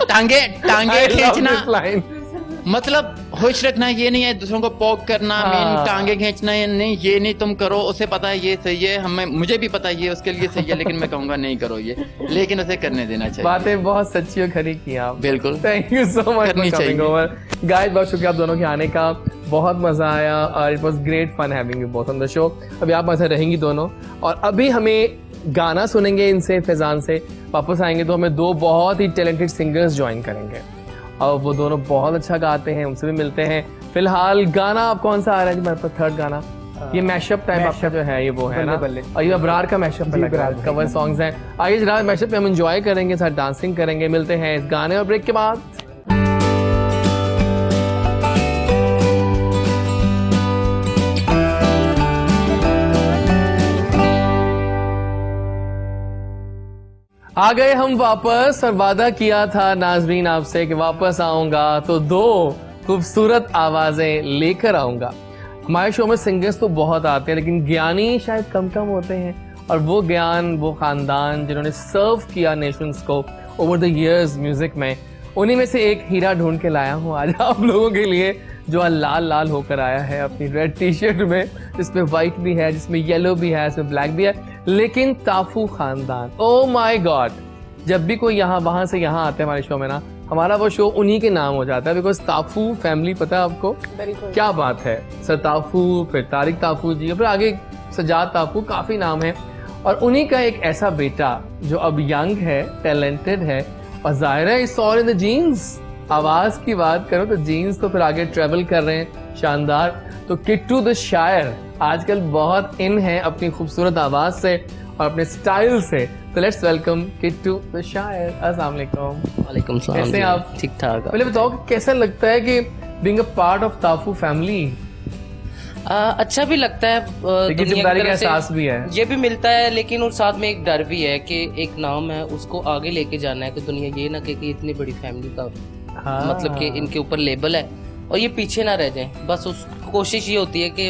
टांगे खींचना, मतलब खुश रखना ये नहीं है दूसरों को पॉक करना, टांगे खींचना है, नहीं, ये नहीं तुम करो, उसे पता है ये सही है, हमें मुझे भी पता है ये उसके लिए सही है, लेकिन मैं कहूँगा नहीं करो ये, लेकिन उसे करने देना चाहिए। बातें बहुत सच्ची और खरी की आप। बिल्कुल, thank you so much for coming over guys. बहुत शुक्रिया आप दोनों के आने का, बहुत मजा आया और it was great fun having you both on the show. अभी आप ऐसे रहेंगी दोनों, और अभी हमें गाना सुनेंगे इनसे, फैजान से। वापस आएंगे तो हमें 2 बहुत ही टैलेंटेड सिंगर्स ज्वाइन करेंगे, और वो दोनों बहुत अच्छा गाते हैं, उनसे भी मिलते हैं। फिलहाल गाना आप कौन सा आ रहा है मेरे पास? थर्ड गाना, ये मैशअप टाइप आपका जो है, ये वो है ना, और ये अबरार का मैशअप है, कवर सॉन्ग्स हैं। आइए जरा मैशअप पे हम एंजॉय करेंगे, साथ डांसिंग करेंगे। मिलते हैं इस गाने और ब्रेक के बाद। आ गए हम वापस, और वादा किया था नाजरीन आपसे कि वापस आऊंगा तो 2 खूबसूरत आवाजें लेकर आऊंगा। हमारे शो में सिंगर्स तो बहुत आते हैं, लेकिन ज्ञानी शायद कम कम होते हैं, और वो ज्ञान, वो खानदान जिन्होंने सर्व किया नेशंस को ओवर द इयर्स म्यूजिक में, उन्हीं में से एक हीरा ढूंढ के लाया हूँ आज आप लोगों के लिए, जो लाल लाल होकर आया है अपनी रेड टी शर्ट में, जिसमें व्हाइट भी है, जिसमें येलो भी है, जिसमें ब्लैक भी है, लेकिन ताफू खानदान। ओ माय गॉड, जब भी कोई यहाँ वहाँ से यहाँ आते हैं हमारे शो में ना, हमारा वो शो उन्हीं के नाम हो जाता है, बिकॉज ताफू फैमिली, पता है आपको क्या बात है। सर ताफू, फिर तारिक ताफू जी, फिर आगे सजाद ताफू, काफ़ी नाम है। और उन्हीं का एक ऐसा बेटा जो अब यंग है, टैलेंटेड है, और जाहिर है it's all in the genes, आवाज की बात करो तो जीन्स तो फिर आगे ट्रेवल कर रहे हैं, शानदार। तो किट्टू द शायर आजकल बहुत इन है अपनी खूबसूरत आवाज से और अपने स्टाइल से। तो लेट्स वेलकम किट्टू द शायर। अस्सलाम वालेकुम। वालेकुम सलाम। कैसे आप? ठीक ठाक। पहले बताओ कि कैसा लगता है कि बीइंग अ पार्ट ऑफ ताफू फैमिली? अच्छा भी लगता है, जिम्मेदारी का एहसास भी है, ये भी मिलता है, लेकिन और साथ में एक डर भी है कि एक नाम है उसको आगे लेके जाना है कि दुनिया ये ना कहे कि इतनी बड़ी फैमिली का मतलब कि इनके ऊपर लेबल है और ये पीछे ना रह जाएं। बस उस कोशिश ये होती है कि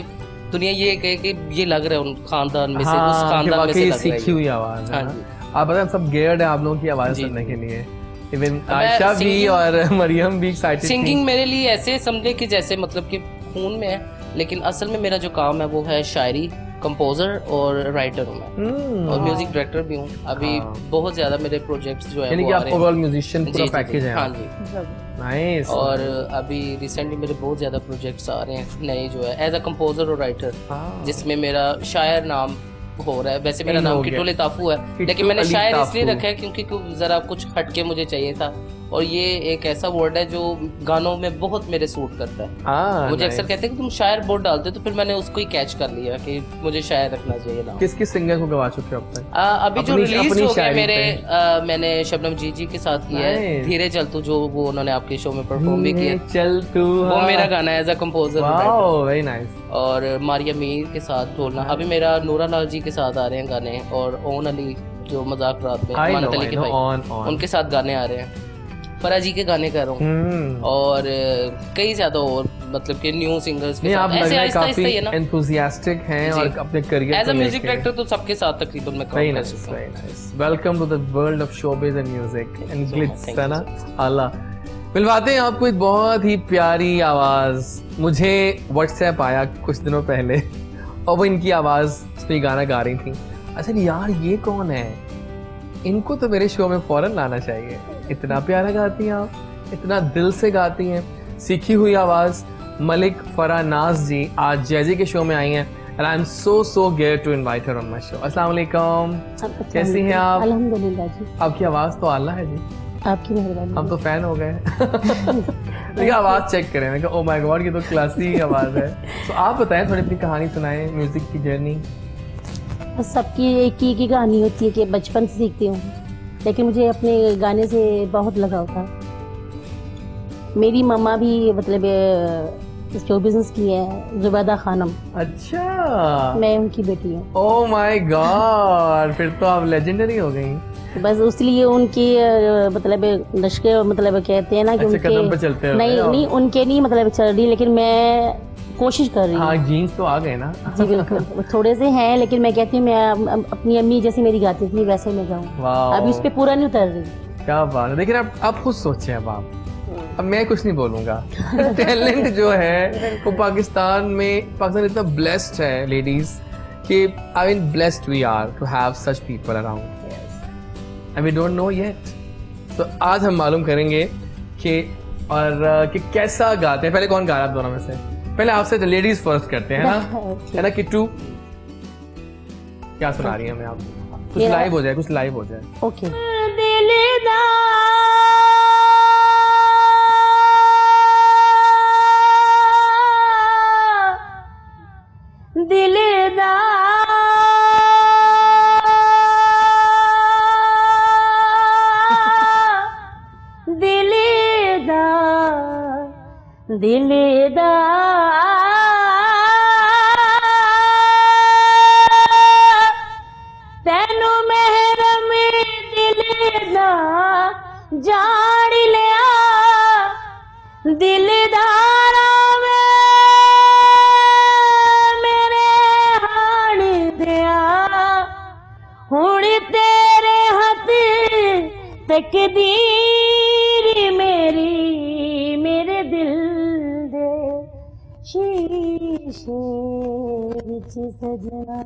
दुनिया ये कहे कि ये लग रहा है उन खानदान में से, उस खानदान में से लग रहा है। सीखी हुई आवाज है। हाँ जी। आप बताएं, सब गेयर्ड है आप लोगों की आवाज सुनने के लिए। इवन आयशा भी और मरियम भी एक्साइटेड। सिंगिंग मेरे लिए ऐसे समझे कि जैसे मतलब कि खून में है, लेकिन असल में मेरा जो काम है वो है शायरी, कंपोजर और राइटर हूँ मैं, और म्यूजिक डायरेक्टर भी हूँ। अभी बहुत ज्यादा मेरे प्रोजेक्ट्स जो है यानी कि आप ओवरऑल म्यूजिशियन पूरा पैकेज है। हाँ जी, नाइस। और अभी रिसेंटली मेरे बहुत ज्यादा प्रोजेक्ट्स आ रहे हैं नए जो है एज अ कंपोजर और राइटर, जिसमें मेरा शायर नाम हो रहा है। वैसे मेरा नाम किट्टू ताफू है, लेकिन मैंने शायर इसलिए रखा है क्योंकि जरा कुछ हटके मुझे चाहिए था, और ये एक ऐसा वर्ड है जो गानों में बहुत मेरे सूट करता है। मुझे अक्सर कहते हैं कि तुम शायर बहुत डालते, तो फिर मैंने उसको ही कैच कर लिया कि मुझे शायर रखना चाहिए नाम। किस सिंगर को गवा चुके हो अब तक? अभी जो रिलीज हो गए मेरे, मैंने शबनम जी के साथ किया है धीरे चल तू, जो वो उन्होंने आपके शो में परफॉर्म भी किया। चल तू वो मेरा गाना है as a composer. Very nice. और मारिया मीर के साथ ढोलना। अभी मेरा नूरा लाल जी के साथ आ रहे हैं गाने, और ओन अली जो मजाक रात में मानत अली के भाई, उनके साथ गाने आ रहे हैं। फरा जी के गाने कर रहा हूँ, और कई ज्यादा और मतलब कि न्यू सिंगर्स के साथ ऐसे आहिस्ता-आहिस्ता ही है ना। एंथुसियास्टिक हैं और अपने career as a music director तो सबके साथ तकरीबन मैं काम कर सकता हूँ। Welcome to the world of showbiz and music and glitz, है ना। अल्लाह मिलवाते हैं आपको एक बहुत ही प्यारी आवाज। मुझे व्हाट्सएप आया कुछ दिनों पहले और वो इनकी आवाज उसमें गाना गा रही थी। अच्छा यार ये कौन है, इनको तो मेरे शो में फौरन लाना चाहिए। इतना प्यारा गाती हैं आप, इतना दिल से गाती हैं, सीखी हुई आवाज। मलिक फरानाज जी आज जैजी के शो में आई हैं, and I'm so geared to invite her on my show. अस्सलाम वालेकुम, कैसी हैं आप? अल्हम्दुलिल्लाह जी। आपकी आवाज तो आला है जी, आपकी मेहरबानी। हम तो फैन हो गए। लेकिन आवाज चेक करें, मैं कहा ओ माय गॉड ये तो क्लासी आवाज है। तो आप बताएं, थोड़ी अपनी कहानी सुनाएं, म्यूजिक की जर्नी। सबकी एक ही कहानी होती है कि बचपन से सीखती हूँ, लेकिन मुझे अपने गाने से बहुत लगाव था। मेरी मम्मा भी मतलब शो बिजनेस की है, जुबैदा खानम। अच्छा, मैं उनकी बेटी हूँ। ओह माय गॉड, फिर तो आप लेजेंडरी हो गई। बस उसलिए उनकी मतलब नशके मतलब कहते हैं ना कि उनके कदम पे चलते हो। नहीं उनके नहीं मतलब चल रही, लेकिन मैं कोशिश कर रही हूँ। हाँ, जीन्स तो आ गए ना। जी बिल्कुल, थोड़े से हैं, लेकिन मैं कहती हूँ मैं अपनी अम्मी जैसी मेरी गाती थी वैसे मैं गाऊँ। अभी उस पर पूरा नहीं उतर रही। क्या बात है। लेकिन आप खुद सोचे, अब मैं कुछ नहीं बोलूंगा। टैलेंट जो है वो पाकिस्तान इतना ब्लेस्ड है लेडीज कि I mean blessed we are to have such people around and we don't know yet. तो आज हम मालूम करेंगे कि कैसा गाते हैं। पहले कौन गा रहा है दोनों में से? पहले आपसे लेडीज फर्स्ट करते हैं ना, है ना किट्टू? क्या सुना रही है हमें आप? कुछ लाइव हो जाए। ओके। तेनू महरम दिल दा जान लिया, दिलदारा मेरे हाण दिया, हुण तेरे हथ तकदीर मेरी मेरे दिल दे शीशे विच सजना।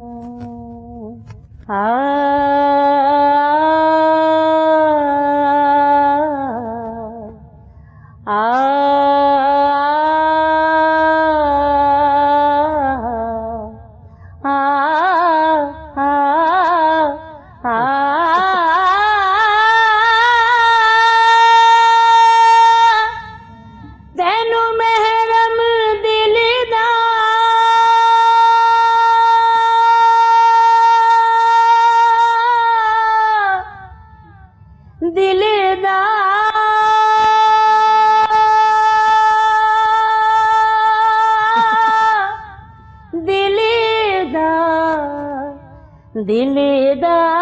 दिलदार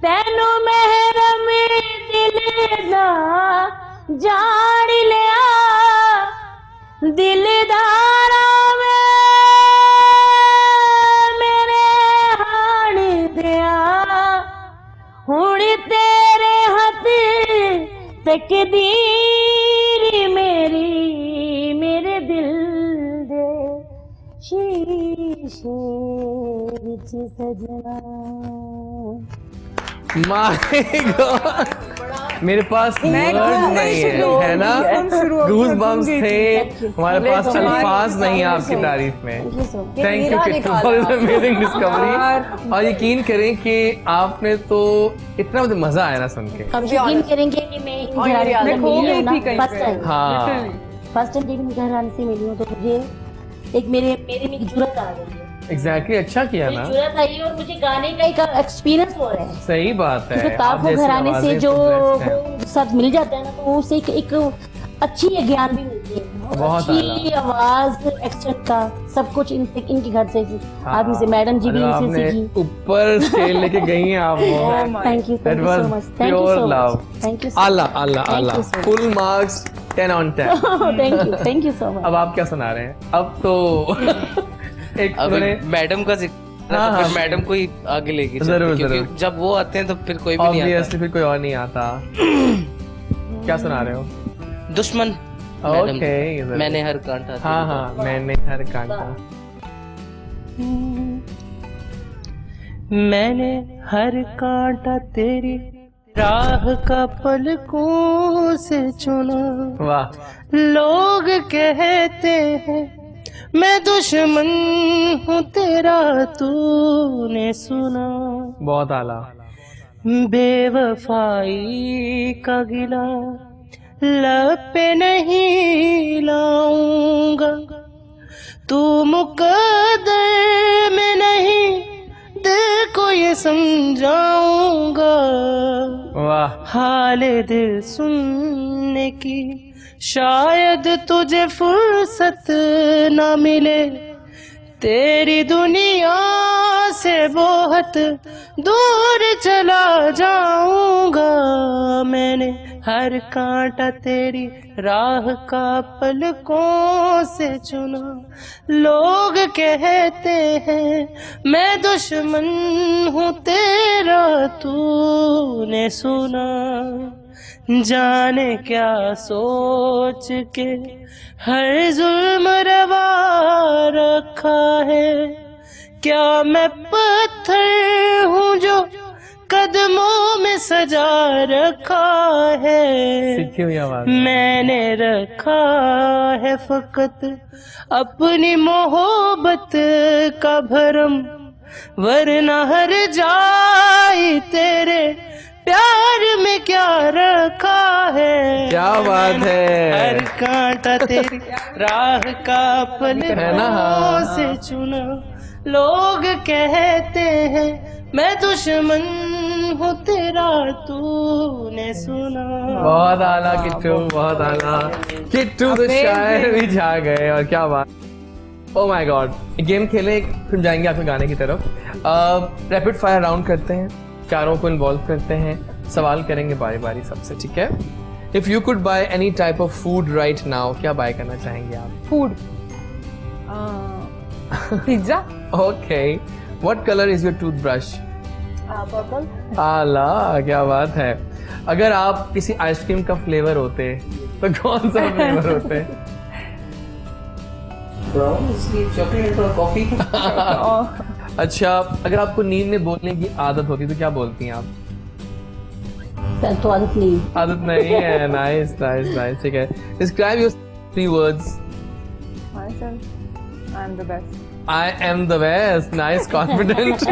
तेनू महरम दिल दा जान लिया दिलदारा मेरे हाण दिया हुण तेरे हथ तकदीर मेरी मेरे दिल दे शीशे विच सजना। माय गॉड, मेरे पास वर्ड नहीं है ना, गूज बम्स थे, हमारे पास अल्फाज नहीं है आपकी तारीफ में। Thank you Kittu for this amazing discovery. और यकीन करें कि आपने तो इतना मुझे मजा आया ना सुन के। अब यकीन करेंगे कि मैं फर्स्ट टाइम जब घर आने से मिली हूँ तो मुझे एक मेरे में एक जुर्रत आ गई है। एग्जैक्टली, अच्छा किया ना, जुर्रत आई और मुझे गाने का एक एक्सपीरियंस हो रहा है। सही बात है, आपको घर आने से जो साथ मिल जाता है ना तो उससे एक अच्छी ज्ञान भी मिलती है, बहुत अच्छी आवाज एक्सेंट का सब कुछ इनके घर से आप इनसे मैडम जी भी इनसे सीखी। ऊपर स्केल लेके गई हैं आप। Thank you so much, thank you so much, thank you. Allah full marks 10 on 10। Thank you so much. अब आप क्या सुना रहे हैं? अब तो एक मैडम का फिर मैडम को ही आगे लेके जरूर क्योंकि जब वो आते हैं तो फिर कोई भी नहीं आता, फिर कोई और नहीं आता। क्या सुना रहे हो? दुश्मन। ओके, मैंने हर कांटा। हाँ, मैंने हर कांटा। मैंने हर कांटा तेरी राह का पलकों से चुना। वाह। लोग कहते हैं मैं दुश्मन हूँ तेरा, तूने सुना। बहुत आला। बेवफाई का गिला लब पे नहीं लाऊंगा, तू मुकद्दर में नहीं दिल को ये समझाऊंगा। वाह। हाले दिल सुनने की शायद तुझे फुर्सत ना मिले, तेरी दुनिया से बहुत दूर चला जाऊंगा। मैंने हर कांटा तेरी राह का पलकों से चुना। लोग कहते हैं मैं दुश्मन हूँ तेरा, तूने सुना। जाने क्या सोच के हर जुल्म रवा रखा है, क्या मैं पत्थर हूँ जो कदमों में सजा रखा है। मैंने रखा है फकत अपनी मोहब्बत का भरम, वरना हर जाए तेरे प्यार में क्या रखा है। क्या बात है। हर कांटा तेरी राह का पलकों से चुना। लोग कहते हैं मैं दुश्मन हूँ तेरा, तूने सुना। बहुत आला किट्टू, बहुत आला किट्टू, तो शायर भी जा गए। और क्या बात। Oh my God. गेम खेलें फिर जाएंगे आपके गाने की तरफ। रैपिड फायर राउंड करते हैं, चारों को इन्वॉल्व करते हैं, सवाल करेंगे बारी बारी सबसे, ठीक है? If you could by any type of food right now, क्या बाय करना चाहेंगे आप? Food, pizza. Okay. What colour is your toothbrush? Purple. आला, क्या बात है। अगर आप किसी आइसक्रीम का फ्लेवर होते तो कौन सा फ्लेवर होते? चॉकलेट और कॉफी। अच्छा, अगर आपको नींद में बोलने की आदत होती तो क्या बोलती हैं आप? तो आदत नहीं है। नाइस नाइस नाइस, ठीक है। Describe your 3 words. Myself, I am the best. I am the best. Nice, confident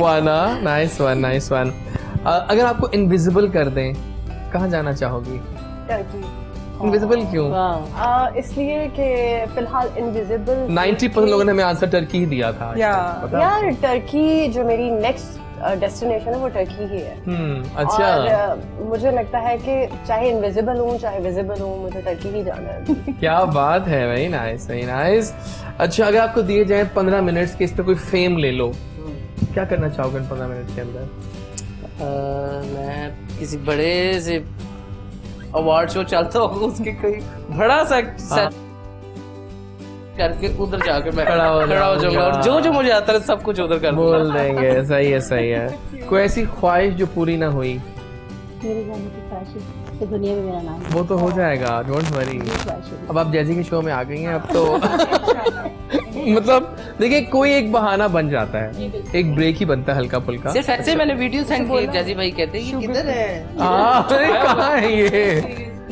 one. Nice one, nice one. अगर आपको इनविजिबल कर दें, कहाँ जाना चाहोगी? टर्की। इनविजिबल क्यों? इसलिए कि फिलहाल इनविजिबल 90% लोगों ने हमें आंसर टर्की ही दिया था। यार टर्की जो मेरी नेक्स्ट डेस्टिनेशन है वो टर्की ही है। अच्छा। और मुझे लगता है कि चाहे इनविजिबल हूँ चाहे विजिबल हूँ, मुझे टर्की ही जाना है। क्या बात है, वेरी नाइस वेरी नाइस। अच्छा, अगर आपको दिए जाए 15 मिनट्स के, इस पे कोई फेम ले लो, क्या करना चाहोगे इन 15 मिनट के अंदर? मैं किसी बड़े से अवार्ड शो चलता होगा उसके कोई बड़ा सा सेट करके उधर जाके मैं खड़ा हो जाऊंगा और जो मुझे आता है सब कुछ उधर कर बोल देंगे। सही है सही है। कोई ऐसी ख्वाहिश जो पूरी ना हुई? मेरे जाने की ख्वाहिश है दुनिया में मेरा नाम, वो तो हो जाएगा, डोंट वरी। अब आप जैसी के शो में आ गई हैं अब तो मतलब देखिए कोई एक बहाना बन जाता है, एक ब्रेक ही बनता है हल्का फुल्का। सिर्फ ऐसे मैंने वीडियो सेंड किए, जैसी भाई कहते हैं कि किधर है, कहाँ है ये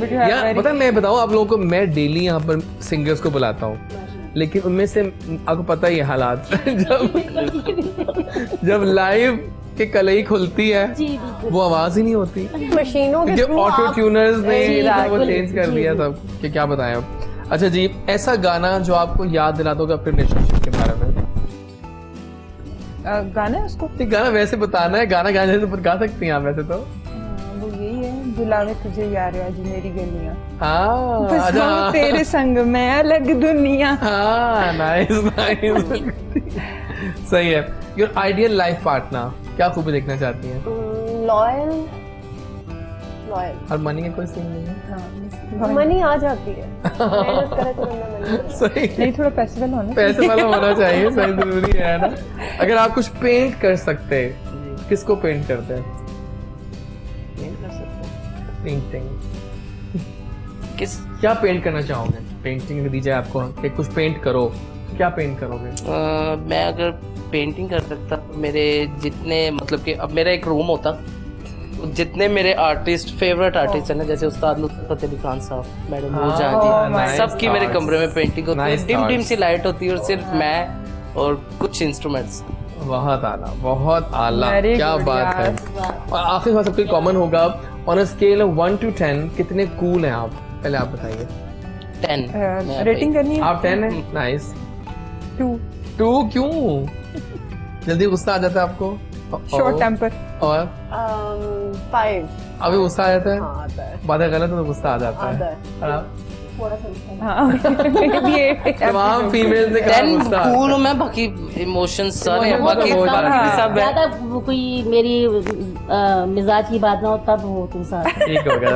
यार? पता है मैं बताऊँ आप लोगों को, मैं डेली यहाँ पर सिंगर्स को बुलाता हूँ, लेकिन उनमें से आपको पता ही है हालात जब लाइव के कलई खुलती है वो आवाज ही नहीं होती। मशीनों के थ्रू ऑटो ट्यूनर्स ने वो चेंज कर दिया सब कि क्या बताएं अब। अच्छा जी, ऐसा गाना जो आपको याद दिलाता होगा अपने रिलेशनशिप के बारे में? गाना है उसको? गाना वैसे बताना है, गाना गाने से गा सकती हैं आप वैसे तो। वो यही है, बुलावे तुझे यार आज मेरी गलियां, अच्छा तेरे संग मैं अलग दुनिया। Nice nice. सही है। योर आइडियल लाइफ पार्टनर, क्या खूबी देखना चाहती हैं? लॉयल। और मनी का कोई सीन नहीं है? मनी आ जाती है, मेहनत करे तो बंदा मनी। सही नहीं, थोड़ा पैसे वाला होना, पैसे वाला होना चाहिए, सही जरूरी है ना। अगर आप कुछ पेंट कर सकते, किसको पेंट करते हैं? पेंटिंग क्या पेंट करना चाहोगे? पेंटिंग दी जाए आपको कि कुछ पेंट करो, क्या पेंट करोगे? मैं अगर पेंटिंग कर सकता तो मेरे जितने मतलब कि अब मेरा एक रूम होता, जितने मेरे आर्टिस्ट फेवरेट आर्टिस्ट है ना, जैसे उस्ताद नुसरत फतेह अली खान साहब, मैडम नूरजहां जी, सबकी मेरे कमरे में पेंटिंग होती है, डिम डिम सी लाइट होती है और सिर्फ मैं और कुछ इंस्ट्रूमेंट्स। बहुत आला क्या बात है। और आखिर में सबको कॉमन होगा, on a scale of 1 to 10 कितने कूल हैं आप? पहले आप बताइए। 10 रेटिंग करनी है? आप 10 हैं? नाइस। 2 क्यों? जल्दी गुस्सा आ जाता है आपको? Short temper. और 5। अभी गुस्सा आ जाता है? हाँ, आता है। बातें गलत तो गुस्सा आ जाता है। तमाम फीमेल ने कहा गुस्सा कूल मैं, बाकी इमोशंस सारे हैं, बाकी सब ज्यादा कोई मेरी मिजाज की बात ना हो तब वो तुम साथ ठीक हो गया।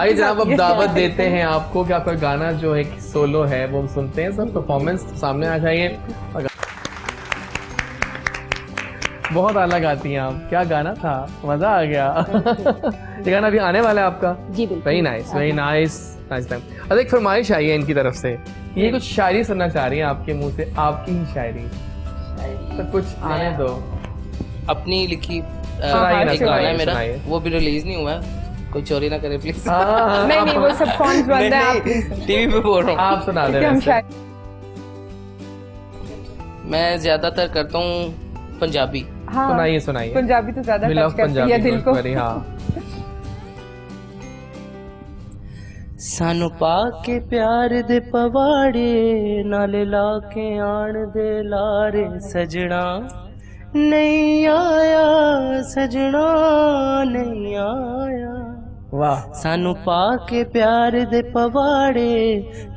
आइए जनाब, अब दावत देते हैं आपको कि आपका गाना जो है सोलो है वो हम सुनते हैं। सब परफॉर्मेंस सामने आ जाइए। बहुत आला गाती हैं आप, क्या गाना था, मजा आ गया। ये गाना अभी आने वाला है आपका? जी बिल्कुल। Very nice very nice nice time. अच्छा, एक फरमाइश आई है इनकी तरफ से, ये कुछ शायरी सुनना चाह रही हैं आपके मुंह से, आपकी ही शायरी, तो कुछ आने दो। अपनी लिखी गाना है मेरा, वो भी रिलीज नहीं हुआ है, कोई चोरी ना करे प्लीज। नहीं वो सब सॉन्ग्स बंद है, आप टीवी पे बोल रहा हूँ, आप सुना दे। मैं ज्यादातर करता हूँ पंजाबी। सुनाइए। पंजाबी तो ज्यादा टच करती है दिल को। सानू पा के प्यार दे पवाड़े, नाले ला के आन दे लारे, सजना नहीं आया, सजना नहीं आया। वाह। सानू पा के प्यार दे पवाड़े,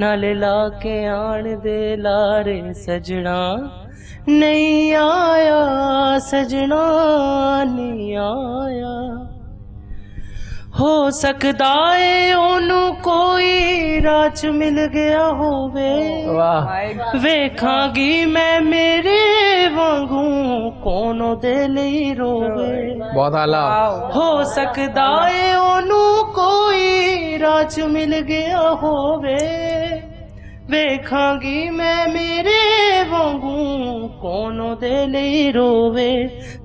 नाले ला के आन दे लारे, सजना नहीं आया, सजना नहीं आया। हो सकदा है ओनू कोई राच मिल गया होवे, वेखांगी मैं मेरे वांगू कोनो दे लई रोवे। बहुत आला। हो सकदा है ओनू कोई राच मिल गया होवे, वेखांगी मैं मेरे वांगू कोनो दे लई रोवे।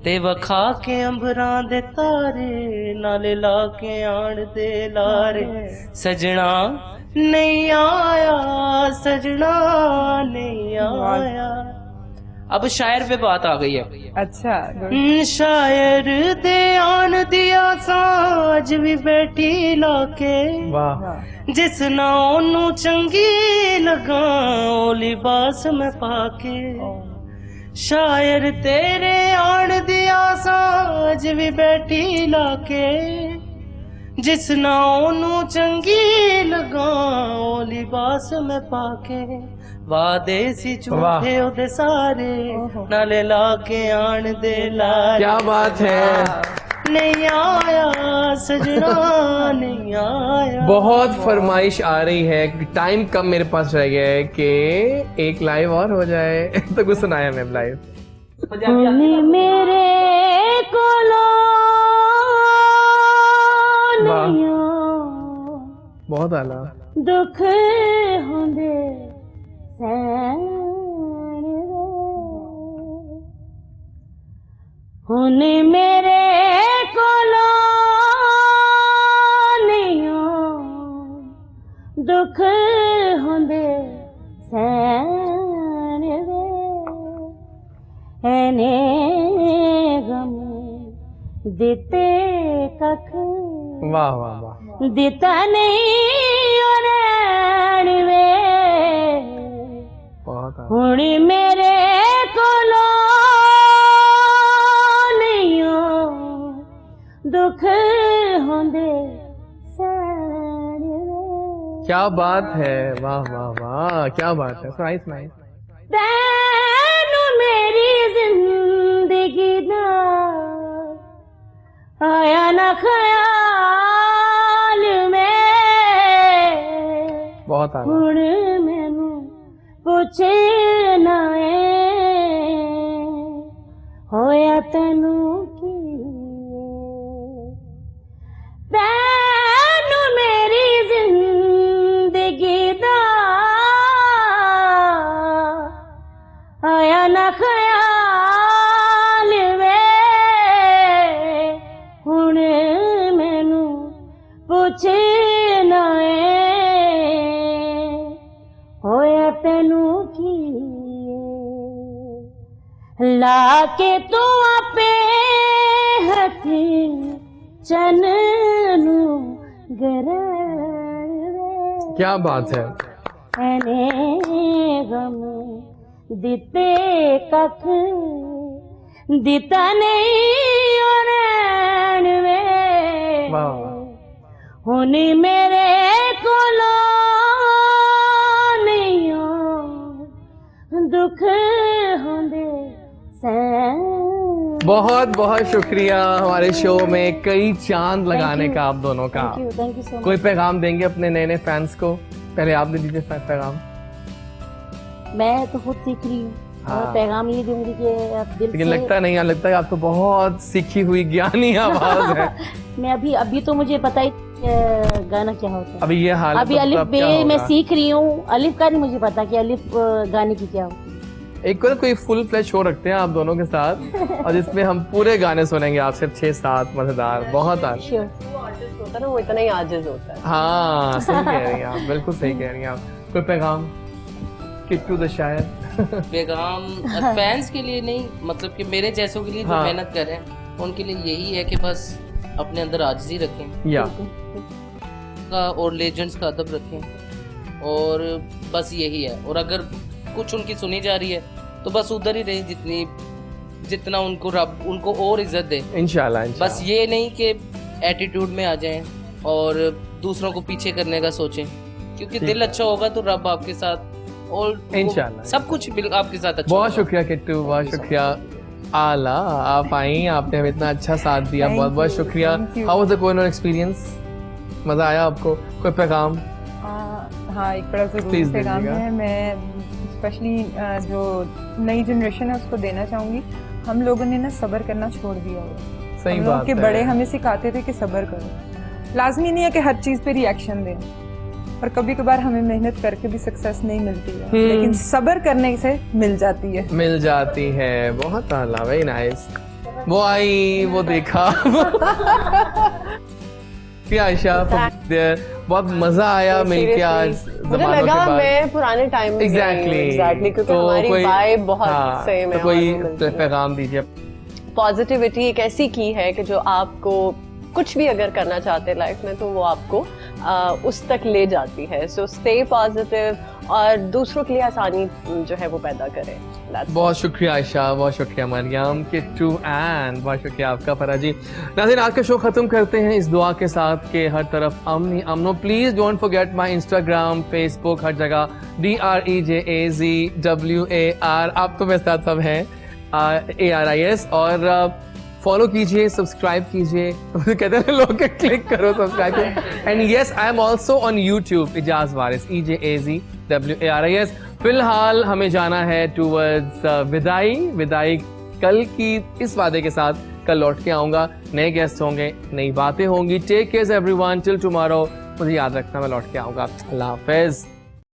ते वखा के अंबरां दे तारे, नाले ला के आन दे लारे, सजना नहीं आया, सजना नहीं आया। अब शायर पे बात आ गई है। अच्छा। शायर दे आन दिया साज भी बैठी लाके, जिस ना ओनू चंगी लगा ओ लिबास में पाके। शायर तेरे आण दिया साज भी बैठी लाके जिस ना ओनू चंगी लगा ओ लिबास में पाके वादे सी झूठे ओदे सारे नाले लाके आण दे लाए। क्या बात है, नहीं आया सजना नहीं आया। बहुत फरमाइश आ रही है, टाइम कम मेरे पास रह गया है कि एक लाइव और हो जाए तो कुछ सुनाया मैम लाइव। मेरे कोलो बहुत आला दुख होंदे हुन मेरे कोलो दुख होंदे सैन एने गम दिते कख वाह वाह वाह दिता नहीं उन्हें वे हुण मेरे कोलो नहीं दुख होंदे क्या बात है, वाह वाह वाह क्या बात है, नाइस नाइस। तैनू मेरी जिंदगी दा आया ना ख्याल में बहुत आला। हुण मैनू पूछे ना होया तैनू की तैनू मेरी जिंदगी दा आया ना ख्याल में हुण मैनू पूछे ना होया तैनू की ला के तू आपे हथी चननू गरावे। क्या बात है, एने गम दिते कख दिता नहीं उन्हें वे हुन मेरे कोलो नहीं दुख होंदे सैन। बहुत बहुत शुक्रिया हमारे शो में कई चांद लगाने का आप दोनों का। Thank you so much. कोई पैगाम देंगे अपने नए नए फैंस को? पहले आप दे दीजिए पैगाम। मैं तो खुद सीख रही हूँ और पैगाम ये दूंगी कि आप दिल लेकिन से लगता नहीं है, लगता है आप तो बहुत सीखी हुई ज्ञानी आवाज है। मैं अभी तो मुझे पता ही गाना क्या होता है। अभी ये हाल अभी तो अलिफ बे मैं सीख रही हूँ, अलिफ का नहीं मुझे पता कि अलिफ गाने की क्या होती है। एक कोई फुल फ्लैश शो रखते हैं आप दोनों के साथ और जिसमें हम पूरे गाने सुनेंगे आपसे 6-7 मजेदार। बहुत वो आर्टिस्ट होता है ना, वो इतना ही आजिज होता है। हाँ सही कह रही हैं आप, बिल्कुल सही कह रही हैं आप। कोई पैगाम किट्टू द शायर? पैगाम फैंस के लिए नहीं, मतलब कि मेरे जैसों के लिए जो मेहनत कर रहे हैं उनके लिए यही है कि बस अपने अंदर आजिज़ी रखें या और लेजेंड्स का अदब रखें और बस यही है। और अगर कुछ उनकी सुनी जा रही है तो बस उधर ही रही जितना उनको रब उनको और इज्जत दे इंशाल्लाह। बस ये नहीं कि एटीट्यूड में आ जाएं और दूसरों को पीछे करने का सोचें, क्योंकि दिल अच्छा होगा तो रब आपके साथ और इंशाल्लाह सब कुछ आपके साथ अच्छा। बहुत शुक्रिया किट्टू, बहुत शुक्रिया आला, आप आई, आपने हमें इतना अच्छा साथ दिया, बहुत बहुत शुक्रिया। How was the corona experience? मजा आया आपको? कोई पैगाम? हाँ एक बड़ा जरूरी पैगाम है, मैं स्पेशली जो नई जनरेशन है उसको देना चाहूँगी। हम लोगों ने ना सब्र करना छोड़ दिया है। सही बात है। के बड़े हमें सिखाते थे कि सब्र करो, लाजमी नहीं है कि हर चीज़ पे रिएक्शन दें और कभी कभार हमें मेहनत करके भी सक्सेस नहीं मिलती है, लेकिन सब्र करने से मिल जाती है। बहुत आला, वेरी नाइस। वो आई, वो देखा। आयशा, बहुत मजा आया मिलके आज। मुझे लगा मैं पुराने टाइम में एग्जैक्टली क्योंकि हमारी वाइब बहुत सेम है। तो कोई पैगाम दीजिए। पॉजिटिविटी एक ऐसी की है कि जो आपको कुछ भी अगर करना चाहते हैं लाइफ में तो वो आपको उस तक ले जाती है। सो स्टे पॉजिटिव और दूसरों के लिए आसानी जो है वो पैदा करें। बहुत शुक्रिया आयशा, बहुत शुक्रिया मरियम, किट्टू एंड बहुत शुक्रिया आपका फरा जी। नाज़रीन, आज का शो खत्म करते हैं इस दुआ के साथ कि हर तरफ अमन ही अमन हो। Please don't forget my Instagram, Facebook, हर जगह DREJAZWAR, आप तो मेरे साथ सब हैं ARIS, और फॉलो कीजिए, सब्सक्राइब कीजिए। कहते हैं लोग के क्लिक करो subscribe. And yes, I am also on YouTube, Ejaz Waris, EJAZWARIS। फिलहाल हमें जाना है टूवर्ड्स विदाई कल की इस वादे के साथ, कल लौट के आऊंगा, नए गेस्ट होंगे, नई बातें होंगी। Take care everyone, till tomorrow. मुझे याद रखना, मैं लौट के आऊंगा। अल्लाह हाफिज।